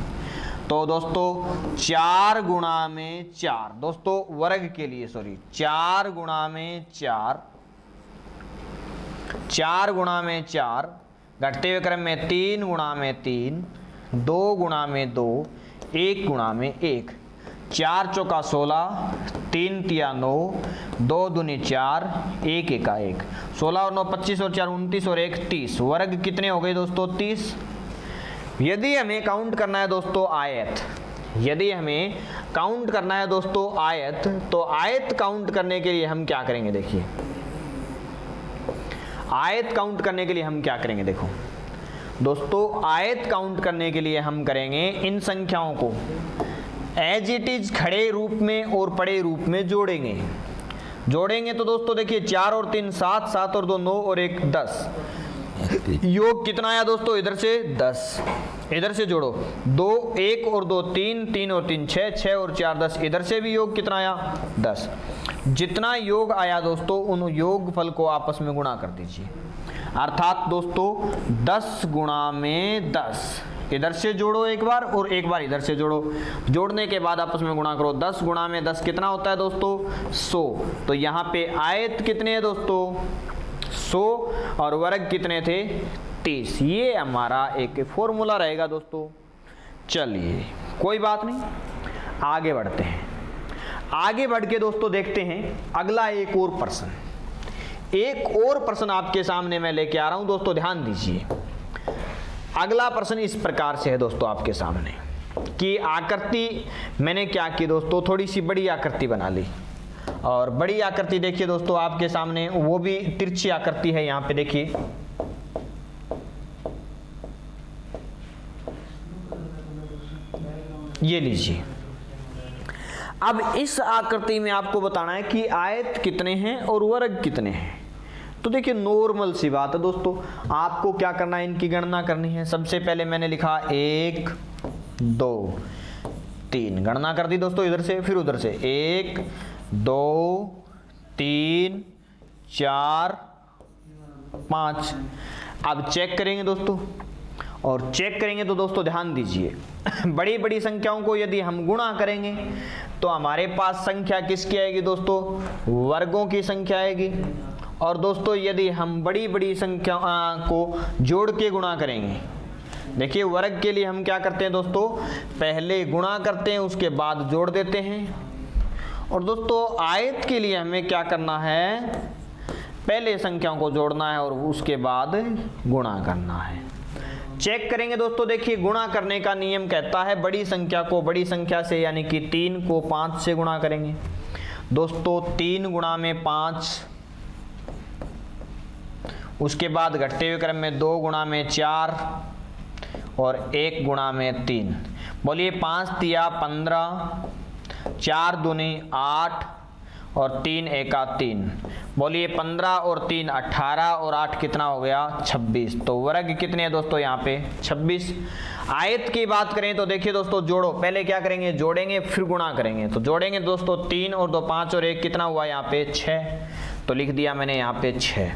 तो दोस्तों 4 गुणा में 4 दोस्तों वर्ग के लिए 4 गुणा में 4, 4 गुणा में 4, घटते हुए क्रम में 3 गुणा में 3, 2 गुणा में 2, 1 गुणा में 1। 4 चौका 16, 3 तिया 9, 2 दूनी 4, 1 एका 1, 16 और 9 25 और 4 29 और 1 30। वर्ग कितने हो गए दोस्तों, 30। यदि हमें काउंट करना है दोस्तों आयत, यदि हमें काउंट करना है दोस्तों आयत, तो आयत काउंट करने के लिए हम क्या करेंगे, देखिए आयत काउंट करने के लिए हम क्या करेंगे। देखो दोस्तों आयत काउंट करने के लिए हम करेंगे इन संख्याओं को एज इट इज खड़े रूप में और पड़े रूप में जोड़ेंगे। जोड़ेंगे तो दोस्तों देखिए 4 और 3 7, 7 और 2 9 और 1 10। योग कितना आया दोस्तों, इधर से 10, इधर से जोड़ो 2 1 और 2 3, 3 और 3 6, 6 और 4 10। इधर से भी योग कितना आया, 10। जितना योग आया दोस्तों उन योग फल को आपस में गुणा कर दीजिए। अर्थात दोस्तों 10 गुणा में 10, इधर से जोड़ो एक बार और एक बार इधर से जोड़ो। जोड़ने के बाद आपस में गुणा करो। 10 गुणा में 10 कितना होता है दोस्तों, 100। तो यहाँ पे आयत कितने हैं दोस्तों, 100 और वर्ग कितने थे, 30। ये हमारा एक फॉर्मूला रहेगा दोस्तों। चलिए कोई बात नहीं, आगे बढ़ते हैं। आगे बढ़ के दोस्तों देखते हैं अगला एक और प्रश्न। एक और प्रश्न आपके सामने मैं लेके आ रहा हूं दोस्तों, ध्यान दीजिए। अगला प्रश्न इस प्रकार से है दोस्तों आपके सामने कि आकृति मैंने क्या की दोस्तों, थोड़ी सी बड़ी आकृति बना ली। और बड़ी आकृति देखिए दोस्तों आपके सामने, वो भी तिरछी आकृति है। यहाँ पे देखिए ये लीजिए। अब इस आकृति में आपको बताना है कि आयत कितने हैं और वर्ग कितने हैं। तो देखिए नॉर्मल सी बात है दोस्तों, आपको क्या करना है, इनकी गणना करनी है। सबसे पहले मैंने लिखा 1 2 3, गणना कर दी दोस्तों इधर से फिर उधर से 1 2 3 4 5। अब चेक करेंगे दोस्तों, और चेक करेंगे तो दोस्तों ध्यान दीजिए बड़ी बड़ी संख्याओं को यदि हम गुणा करेंगे तो हमारे पास संख्या किसकी आएगी दोस्तों, वर्गों की संख्या आएगी। और दोस्तों यदि हम बड़ी बड़ी संख्या को जोड़ के गुणा करेंगे, देखिए वर्ग के लिए हम क्या करते हैं दोस्तों, पहले गुणा करते हैं उसके बाद जोड़ देते हैं। और दोस्तों आयत के लिए हमें क्या करना है, पहले संख्याओं को जोड़ना है और उसके बाद गुणा करना है। चेक करेंगे दोस्तों, देखिए गुणा करने का नियम कहता है बड़ी संख्या को बड़ी संख्या से यानी कि 3 को 5 से गुणा करेंगे। दोस्तों 3 गुणा में 5, उसके बाद घटते हुए क्रम में 2 गुणा में 4 और 1 गुणा में 3। बोलिए 5 तिया 15, 4 दूनी 8 और 3 एका 3। बोलिए 15 और 3 18 और 8 कितना हो गया, 26। तो वर्ग कितने हैं दोस्तों यहाँ पे, 26। आयत की बात करें तो देखिए दोस्तों जोड़ो, पहले क्या करेंगे, जोड़ेंगे फिर गुणा करेंगे। तो जोड़ेंगे दोस्तों 3 और 2 5 और 1 कितना हुआ यहाँ पे 6। तो लिख दिया मैंने यहाँ पे 6।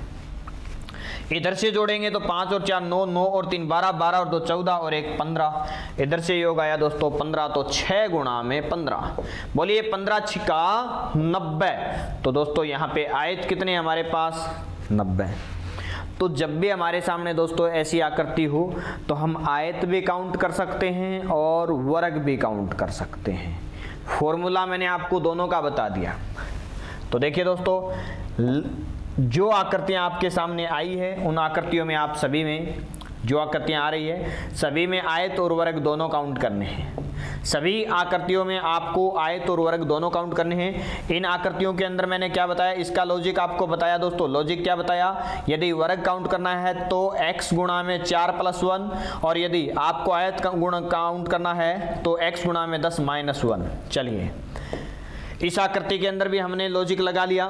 इधर से जोड़ेंगे तो 5 और 4 9, 9 और 3 12, 12 और 2 14 और 1 15। इधर से योग आया दोस्तों 15। तो 6 गुणा में 15। बोलिए 15 छिका 90। तो दोस्तों यहाँ पे आयत कितने हमारे पास, 90। तो जब भी हमारे सामने दोस्तों ऐसी आकृति हो तो हम आयत भी काउंट कर सकते हैं और वर्ग भी काउंट कर सकते हैं। फॉर्मूला मैंने आपको दोनों का बता दिया। तो देखिए दोस्तों, जो आकृतियां आपके सामने आई है उन आकृतियों में आप सभी में जो आकृतियां आ रही है सभी में आयत और वर्ग दोनों काउंट करने हैं। सभी आकृतियों में आपको आयत और वर्ग दोनों काउंट करने हैं। इन आकृतियों के अंदर मैंने क्या बताया, इसका लॉजिक आपको बताया दोस्तों। लॉजिक क्या बताया, यदि वर्ग काउंट करना है तो x गुणा में 4 + 1, और यदि आपको आयत का गुण काउंट करना है तो x गुणा में 10 - 1। चलिए, इस आकृति के अंदर भी हमने लॉजिक लगा लिया।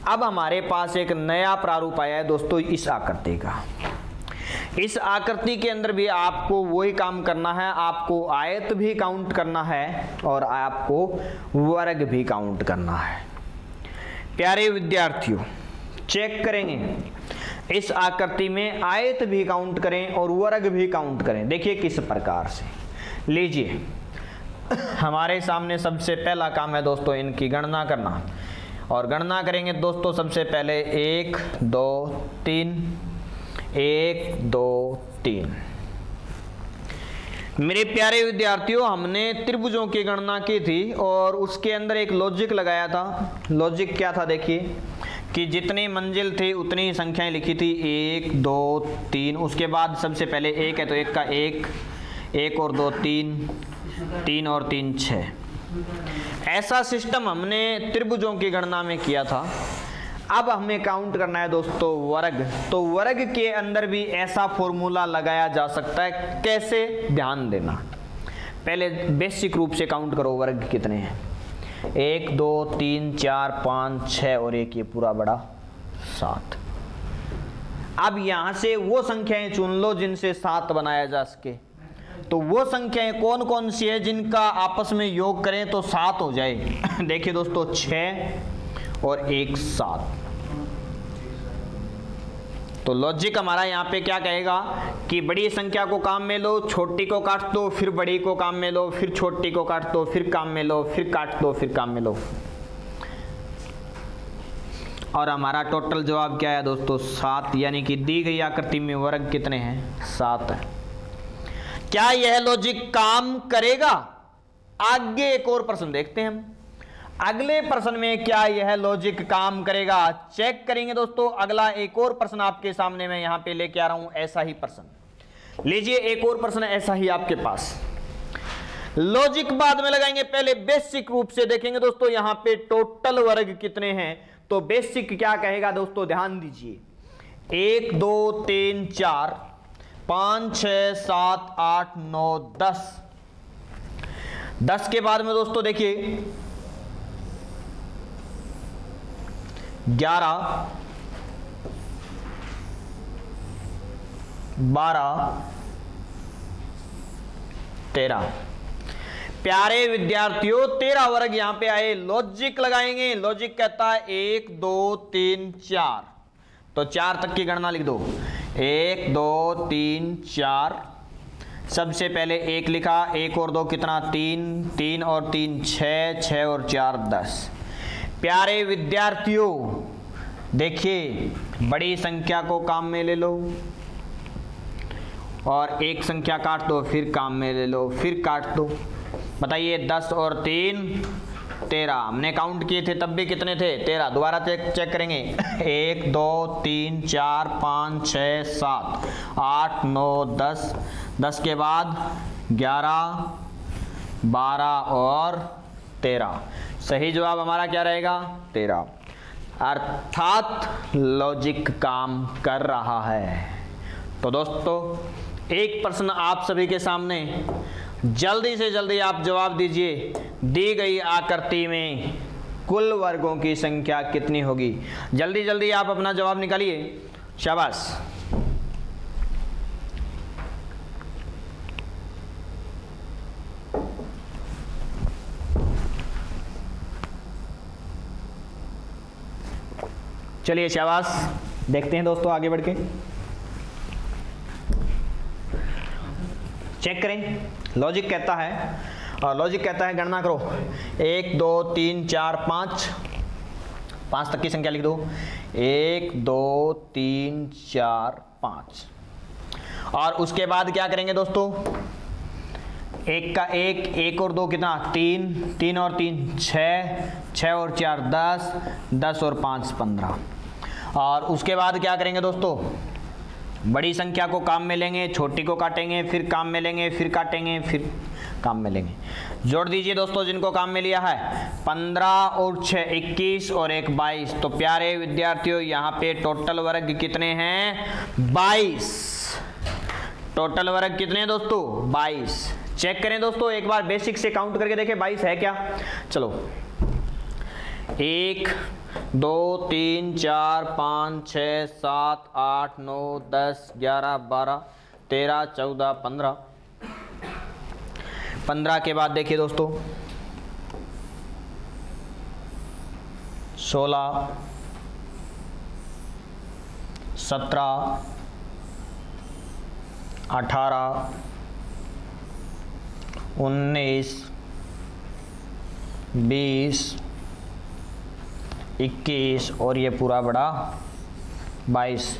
अब हमारे पास एक नया प्रारूप आया है दोस्तों इस आकृति का। इस आकृति के अंदर भी आपको वही काम करना है, आपको आयत भी काउंट करना है और आपको वर्ग भी काउंट करना है। प्यारे विद्यार्थियों, चेक करेंगे इस आकृति में आयत भी काउंट करें और वर्ग भी काउंट करें। देखिए किस प्रकार से। लीजिए, हमारे सामने सबसे पहला काम है दोस्तों इनकी गणना करना, और गणना करेंगे दोस्तों सबसे पहले 1 2 3 1 2 3। मेरे प्यारे विद्यार्थियों, हमने त्रिभुजों की गणना की थी और उसके अंदर एक लॉजिक लगाया था। लॉजिक क्या था, देखिए कि जितनी मंजिल थी उतनी ही संख्याएं लिखी थी, 1 2 3। उसके बाद सबसे पहले 1 है तो 1 का 1, 1 और 2 3, 3 और 3 6। ऐसा सिस्टम हमने त्रिभुजों की गणना में किया था। अब हमें काउंट करना है दोस्तों वर्ग। तो वर्ग के अंदर भी ऐसा फॉर्मूला लगाया जा सकता है। कैसे, ध्यान देना। पहले बेसिक रूप से काउंट करो वर्ग कितने हैं। 1 2 3 4 5 6 और एक ये पूरा बड़ा 7। अब यहां से वो संख्याएं चुन लो जिनसे 7 बनाया जा सके। तो वो संख्याएं कौन कौन सी है जिनका आपस में योग करें तो 7 हो जाए। देखिए दोस्तों, 6 और 1 7। तो लॉजिक हमारा यहाँ पे क्या कहेगा कि बड़ी संख्या को काम में लो, छोटी को काट दो, फिर बड़ी को काम में लो, फिर छोटी को काट दो, फिर काम में लो, फिर काट दो, फिर काम में लो। और हमारा टोटल जवाब क्या है दोस्तों, 7। यानी कि दी गई आकृति में वर्ग कितने हैं, 7 है। क्या यह लॉजिक काम करेगा? आगे एक और प्रश्न देखते हैं हम। अगले प्रश्न में क्या यह लॉजिक काम करेगा, चेक करेंगे दोस्तों। अगला एक और प्रश्न आपके सामने मैं यहां पे लेके आ रहा हूं, ऐसा ही प्रश्न। लीजिए, एक और प्रश्न ऐसा ही आपके पास। लॉजिक बाद में लगाएंगे, पहले बेसिक रूप से देखेंगे दोस्तों यहां पे टोटल वर्ग कितने हैं। तो बेसिक क्या कहेगा दोस्तों, ध्यान दीजिए। 1 2 3 4 5 6 7 8 9 10। 10 के बाद में दोस्तों देखिए 11 12 13। प्यारे विद्यार्थियों, 13 वर्ग यहां पे आए। लॉजिक लगाएंगे। लॉजिक कहता है 1 2 3 4। तो 4 तक की गणना लिख दो। 1 2 3 4। सबसे पहले 1 लिखा, 1 और 2 कितना, 3, 3 और 3 6, 6 और 4 10। प्यारे विद्यार्थियों देखिए, बड़ी संख्या को काम में ले लो और एक संख्या काट दो, फिर काम में ले लो, फिर काट दो। बताइए, 10 और 3 13। हमने काउंट किए थे तब भी कितने थे, 13। दोबारा चेक करेंगे। 1 2 3 4 5 6 7 8 9 10। 10 के बाद 11 12 और 13। सही जवाब हमारा क्या रहेगा, 13। अर्थात लॉजिक काम कर रहा है। तो दोस्तों, एक प्रश्न आप सभी के सामने, जल्दी से जल्दी आप जवाब दीजिए। दी गई आकृति में कुल वर्गों की संख्या कितनी होगी? जल्दी जल्दी आप अपना जवाब निकालिए। शाबाश। चलिए शाबाश। देखते हैं दोस्तों आगे बढ़ के, चेक करें। लॉजिक कहता है, और लॉजिक कहता है गणना करो। 1 2 3 4 5 5 तक की संख्या लिख दो, 1 2 3 4 5। और उसके बाद क्या करेंगे दोस्तों, 1 का 1, 1 और 2 कितना 3, 3 और 3 6, 6 और 4 10, 10 और 5 15। और उसके बाद क्या करेंगे दोस्तों, बड़ी संख्या को काम में लेंगे, छोटी को काटेंगे, फिर काम में लेंगे, फिर काटेंगे, फिर काम में लेंगे। जोड़ दीजिए दोस्तों जिनको काम में लिया है, 15 और 6 21 और 1 22। तो प्यारे विद्यार्थियों यहाँ पे टोटल वर्ग कितने हैं, 22। टोटल वर्ग कितने हैं दोस्तों, 22। चेक करें दोस्तों एक बार, बेसिक से काउंट करके देखें 22 है क्या। चलो 1 2 3 4 5 6 7 8 9 10 11 12 13 14 15। 15 के बाद देखिए दोस्तों 16 17 18 19 20 21 और ये पूरा बड़ा 22।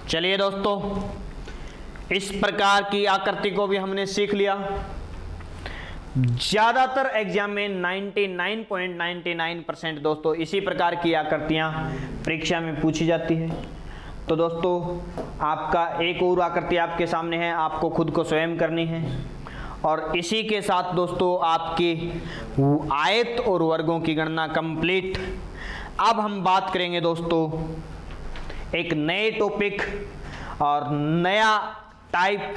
चलिए दोस्तों इस प्रकार की आकृति को भी हमने सीख लिया। ज़्यादातर एग्जाम में 99.99% दोस्तों इसी प्रकार की आकृतियां परीक्षा में पूछी जाती है। तो दोस्तों आपका एक और आकृति आपके सामने है, आपको खुद को स्वयं करनी है। और इसी के साथ दोस्तों आपकी आयत और वर्गों की गणना कंप्लीट। अब हम बात करेंगे दोस्तों एक नए टॉपिक और नया टाइप,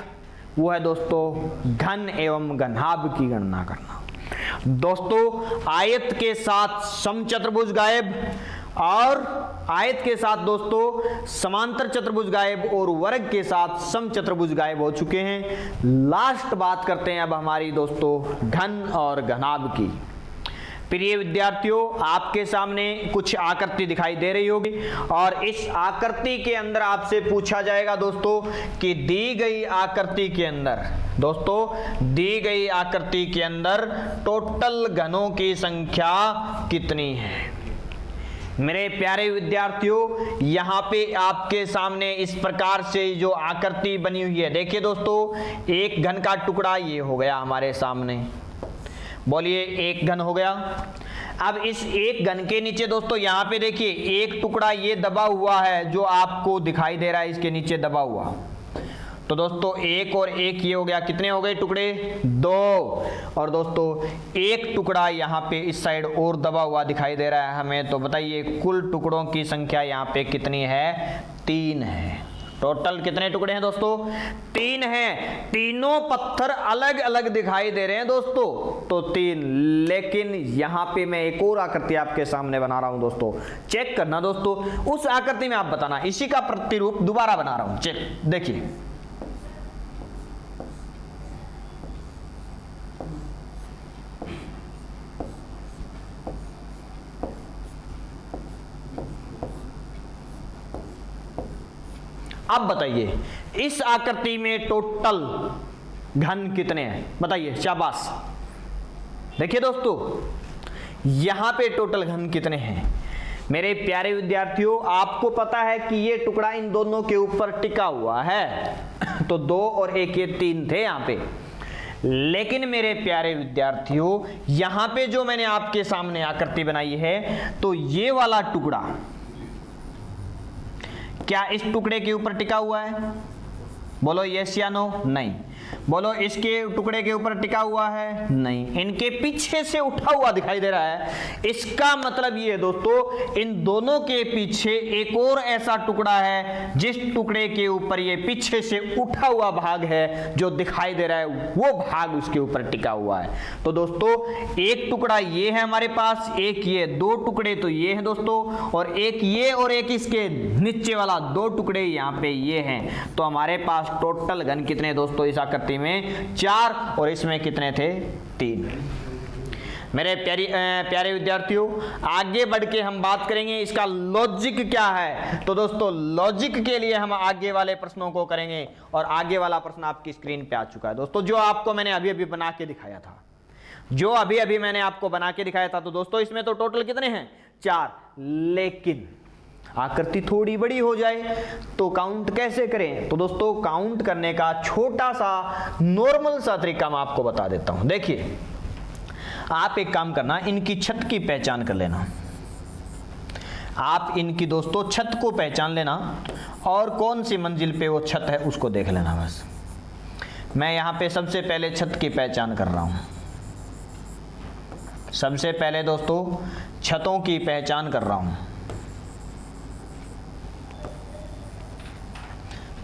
वो है दोस्तों घन एवं घनाभ की गणना करना। दोस्तों आयत के साथ समचतुर्भुज गायब और आयत के साथ दोस्तों समांतर चतुर्भुज गायब और वर्ग के साथ समचतुर्भुज गायब हो चुके हैं। लास्ट बात करते हैं अब हमारी दोस्तों घन और घनाभ की। प्रिय विद्यार्थियों आपके सामने कुछ आकृति दिखाई दे रही होगी और इस आकृति के अंदर आपसे पूछा जाएगा दोस्तों कि दी गई आकृति के अंदर, दोस्तों दी गई आकृति के अंदर टोटल घनों की संख्या कितनी है। मेरे प्यारे विद्यार्थियों यहाँ पे आपके सामने इस प्रकार से जो आकृति बनी हुई है, देखिए दोस्तों एक घन का टुकड़ा ये हो गया हमारे सामने, बोलिए एक घन हो गया। अब इस एक घन के नीचे दोस्तों यहाँ पे देखिए एक टुकड़ा ये दबा हुआ है जो आपको दिखाई दे रहा है इसके नीचे दबा हुआ। तो दोस्तों एक और एक ये हो गया, कितने हो गए टुकड़े, 2। और दोस्तों एक टुकड़ा यहाँ पे इस साइड और दबा हुआ दिखाई दे रहा है हमें। तो बताइए कुल टुकड़ों की संख्या यहाँ पे कितनी है, 3 है। टोटल कितने टुकड़े हैं दोस्तों, 3 हैं। तीनों पत्थर अलग अलग दिखाई दे रहे हैं दोस्तों, तो 3। लेकिन यहाँ पे मैं एक और आकृति आपके सामने बना रहा हूं दोस्तों, चेक करना दोस्तों। उस आकृति में आप बताना, इसी का प्रतिरूप दोबारा बना रहा हूं, चेक देखिए। अब बताइए इस आकृति में टोटल घन कितने हैं, बताइए, शाबाश। देखिए दोस्तों यहां पे टोटल घन कितने हैं। मेरे प्यारे विद्यार्थियों आपको पता है कि ये टुकड़ा इन दोनों के ऊपर टिका हुआ है तो 2 और 1 ये 3 थे यहां पे। लेकिन मेरे प्यारे विद्यार्थियों यहां पे जो मैंने आपके सामने आकृति बनाई है, तो ये वाला टुकड़ा क्या इस टुकड़े के ऊपर टिका हुआ है, बोलो यस या नो, नहीं। बोलो इसके टुकड़े के ऊपर टिका हुआ है, नहीं। इनके पीछे से उठा हुआ दिखाई दे रहा है। इसका मतलब ये है दोस्तों इन दोनों के पीछे एक और ऐसा टुकड़ा है जिस टुकड़े के ऊपर ये पीछे से उठा हुआ भाग है जो दिखाई दे रहा है, वो भाग उसके ऊपर टिका हुआ है। तो दोस्तों एक टुकड़ा ये है हमारे पास, एक ये, 2 टुकड़े तो ये है दोस्तों, और एक ये और एक इसके नीचे वाला 2 टुकड़े यहाँ पे ये हैं। तो हमारे पास टोटल घन कितने दोस्तों इस आकृति में, 4, और इसमें कितने थे, 3। मेरे प्यारे विद्यार्थियों आगे बढ़ के हम बात करेंगे इसका लॉजिक क्या है। तो दोस्तों लॉजिक के लिए हम आगे वाले प्रश्नों को करेंगे, और आगे वाला प्रश्न आपकी स्क्रीन पे आ चुका है दोस्तों, जो आपको मैंने अभी अभी बना के दिखाया था, जो अभी अभी मैंने आपको बना के दिखाया था। तो दोस्तों इसमें तो टोटल कितने हैं, 4, लेकिन आकृति थोड़ी बड़ी हो जाए तो काउंट कैसे करें? तो दोस्तों काउंट करने का छोटा सा नॉर्मल सा तरीका मैं आपको बता देता हूं। देखिए, आप एक काम करना, इनकी छत की पहचान कर लेना। आप इनकी दोस्तों छत को पहचान लेना और कौन सी मंजिल पे वो छत है उसको देख लेना बस। मैं यहाँ पे सबसे पहले छत की पहचान कर रहा हूँ। सबसे पहले दोस्तों छतों की पहचान कर रहा हूँ।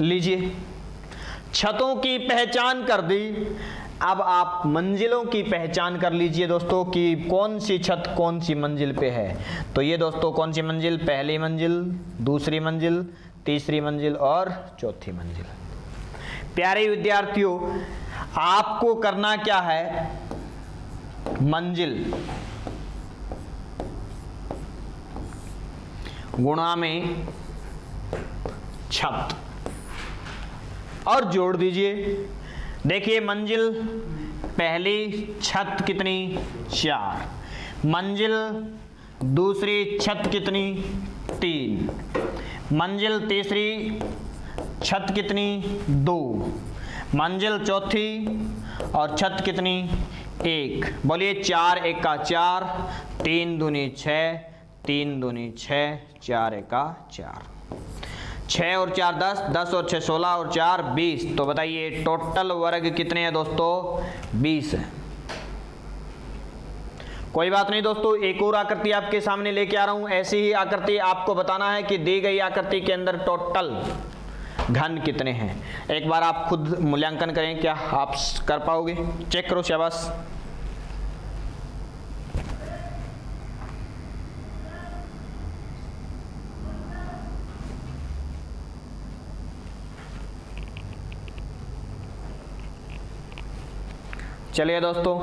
लीजिए, छतों की पहचान कर दी। अब आप मंजिलों की पहचान कर लीजिए दोस्तों कि कौन सी छत कौन सी मंजिल पे है। तो ये दोस्तों कौन सी मंजिल? पहली मंजिल, दूसरी मंजिल, तीसरी मंजिल और चौथी मंजिल। प्यारे विद्यार्थियों, आपको करना क्या है? मंजिल गुणा में छत और जोड़ दीजिए। देखिए, मंजिल पहली छत कितनी? 4। मंजिल दूसरी छत कितनी? 3। मंजिल तीसरी छत कितनी? 2। मंजिल चौथी और छत कितनी? 1। बोलिए, 4 एका 4, 3 दूनी 6, 3 दूनी 6, 4 एका 4। 6 और 4 10, 10 और 6 16 और 4 20। तो बताइए टोटल वर्ग कितने हैं दोस्तों? 20 है। कोई बात नहीं दोस्तों, एक और आकृति आपके सामने लेके आ रहा हूं। ऐसी ही आकृति आपको बताना है कि दी गई आकृति के अंदर टोटल घन कितने हैं। एक बार आप खुद मूल्यांकन करें, क्या आप कर पाओगे? चेक करो, शाबाश। चलिए दोस्तों,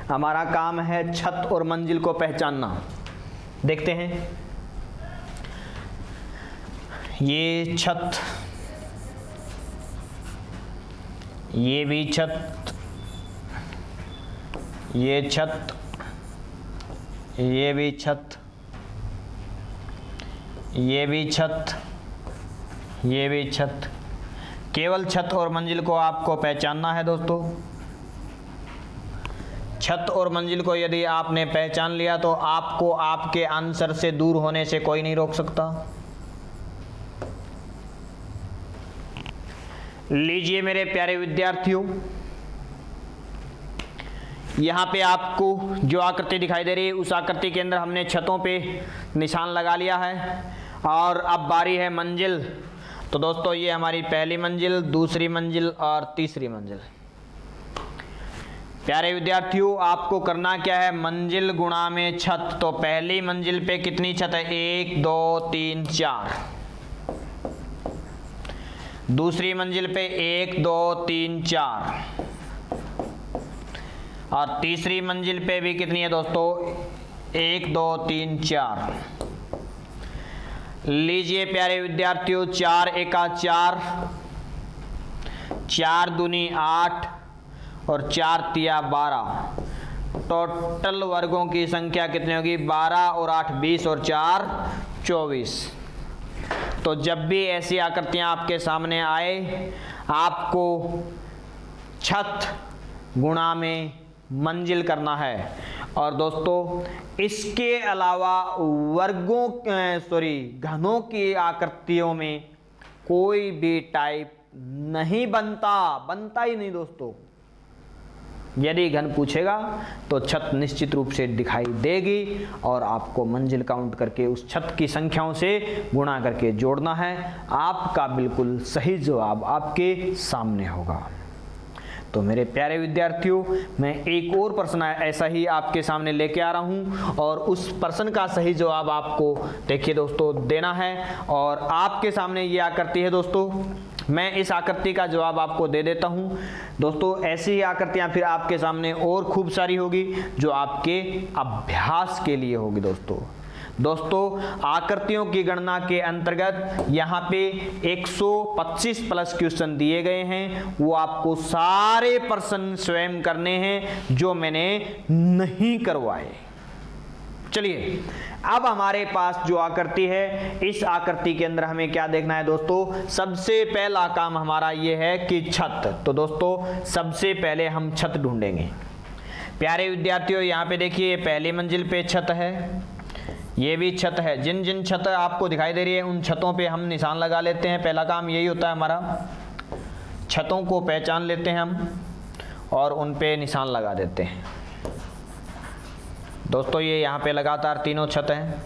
हमारा काम है छत और मंजिल को पहचानना। देखते हैं, ये छत, ये भी छत, ये छत, ये भी छत, ये भी छत, ये भी छत। केवल छत और मंजिल को आपको पहचानना है दोस्तों। छत और मंजिल को यदि आपने पहचान लिया तो आपको आपके आंसर से दूर होने से कोई नहीं रोक सकता। लीजिए मेरे प्यारे विद्यार्थियों, यहाँ पे आपको जो आकृति दिखाई दे रही है उस आकृति के अंदर हमने छतों पे निशान लगा लिया है और अब बारी है मंजिल। तो दोस्तों ये हमारी पहली मंजिल, दूसरी मंजिल और तीसरी मंजिल। प्यारे विद्यार्थियों, आपको करना क्या है? मंजिल गुणा में छत। तो पहली मंजिल पे कितनी छत है? 1 2 3 4। दूसरी मंजिल पे 1 2 3 4 और तीसरी मंजिल पे भी कितनी है दोस्तों? 1 2 3 4। लीजिए प्यारे विद्यार्थियों, 4 एका 4, 4 दूनी 8 और 4 तिया 12। टोटल वर्गों की संख्या कितनी होगी? 12 और 8 20 और 4 24। तो जब भी ऐसी आकृतियां आपके सामने आए, आपको छत गुणा में मंजिल करना है। और दोस्तों इसके अलावा घनों की आकृतियों में कोई भी टाइप नहीं बनता ही नहीं दोस्तों। यदि घन पूछेगा तो छत निश्चित रूप से दिखाई देगी और आपको मंजिल काउंट करके उस छत की संख्याओं से गुणा करके जोड़ना है। आपका बिल्कुल सही जवाब आपके सामने होगा। तो मेरे प्यारे विद्यार्थियों, मैं एक और प्रश्न ऐसा ही आपके सामने लेके आ रहा हूं और उस प्रश्न का सही जवाब आपको देखिए दोस्तों देना है। और आपके सामने ये आकृति है दोस्तों, मैं इस आकृति का जवाब आपको दे देता हूं। दोस्तों ऐसी ही आकृतियां फिर आपके सामने और खूब सारी होगी जो आपके अभ्यास के लिए होगी दोस्तों आकृतियों की गणना के अंतर्गत यहाँ पे 125 प्लस क्वेश्चन दिए गए हैं। वो आपको सारे प्रश्न स्वयं करने हैं जो मैंने नहीं करवाए। चलिए अब हमारे पास जो आकृति है, इस आकृति के अंदर हमें क्या देखना है दोस्तों, सबसे पहला काम हमारा ये है कि छत। तो दोस्तों सबसे पहले हम छत ढूंढेंगे। प्यारे विद्यार्थियों यहाँ पे देखिए पहली मंजिल पे छत है, ये भी छत है। जिन जिन छत आपको दिखाई दे रही है उन छतों पे हम निशान लगा लेते हैं। पहला काम यही होता है हमारा, छतों को पहचान लेते हैं हम और उन पे निशान लगा देते हैं। दोस्तों ये यहाँ पे लगातार तीनों छत हैं।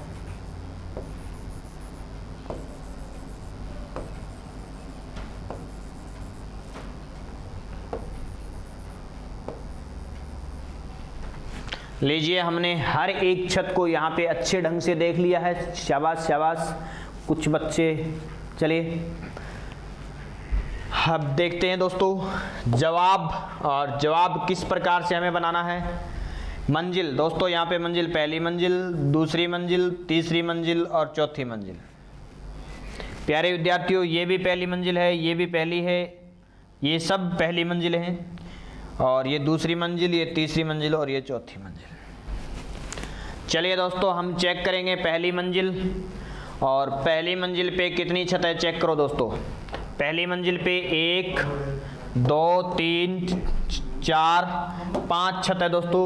लीजिए हमने हर एक छत को यहाँ पे अच्छे ढंग से देख लिया है। शाबाश शाबाश कुछ बच्चे। चलिए अब देखते हैं दोस्तों जवाब, और जवाब किस प्रकार से हमें बनाना है। मंजिल, दोस्तों यहाँ पे मंजिल, पहली मंजिल, दूसरी मंजिल, तीसरी मंजिल और चौथी मंजिल। प्यारे विद्यार्थियों ये भी पहली मंजिल है, ये भी पहली है, ये सब पहली मंजिल हैं, और ये दूसरी मंजिल, ये तीसरी मंजिल और ये चौथी मंजिल। चलिए दोस्तों हम चेक करेंगे पहली मंजिल, और पहली मंजिल पे कितनी छत है चेक करो दोस्तों। पहली मंजिल पे 1 2 3 4 5 छत है दोस्तों।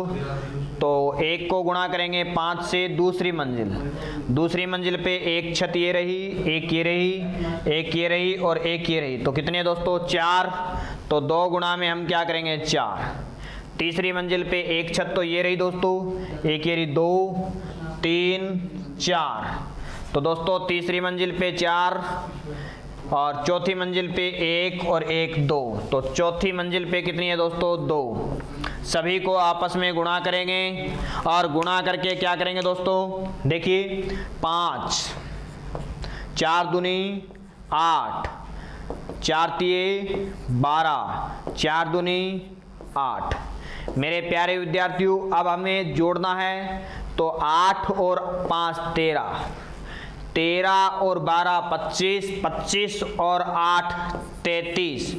तो 1 को गुणा करेंगे 5 से, दूसरी मंजिल पे 1 छत ये रही, 1 ये रही, 1 ये रही और 1 ये रही। तो कितने दोस्तों 4। तो 2 गुणा में हम क्या करेंगे 4। तीसरी मंजिल पे 1 छत तो ये रही दोस्तों, 1 ये रही, 2 3 4। तो दोस्तों तीसरी मंजिल पे 4 और चौथी मंजिल पे 1 और 1 2। तो चौथी मंजिल पे कितनी है दोस्तों 2। सभी को आपस में गुणा करेंगे और गुणा करके क्या करेंगे दोस्तों, देखिए 5 4 दूनी 8, 4 तिये 12, 4 दूनी 8। मेरे प्यारे विद्यार्थियों अब हमें जोड़ना है, तो 8 और 5 13, 13 और 12 25, 25 और 8 33।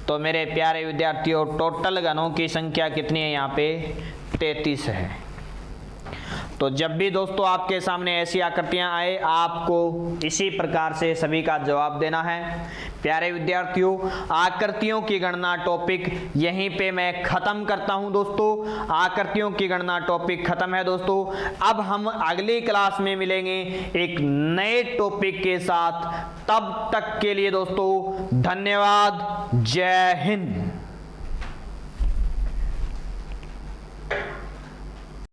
तो मेरे प्यारे विद्यार्थियों टोटल घनों की संख्या कितनी है यहाँ पे 33 है। तो जब भी दोस्तों आपके सामने ऐसी आकृतियां आए आपको इसी प्रकार से सभी का जवाब देना है। प्यारे विद्यार्थियों आकृतियों की गणना टॉपिक यहीं पे मैं खत्म करता हूं दोस्तों। आकृतियों की गणना टॉपिक खत्म है दोस्तों। अब हम अगली क्लास में मिलेंगे एक नए टॉपिक के साथ। तब तक के लिए दोस्तों धन्यवाद। जय हिंद।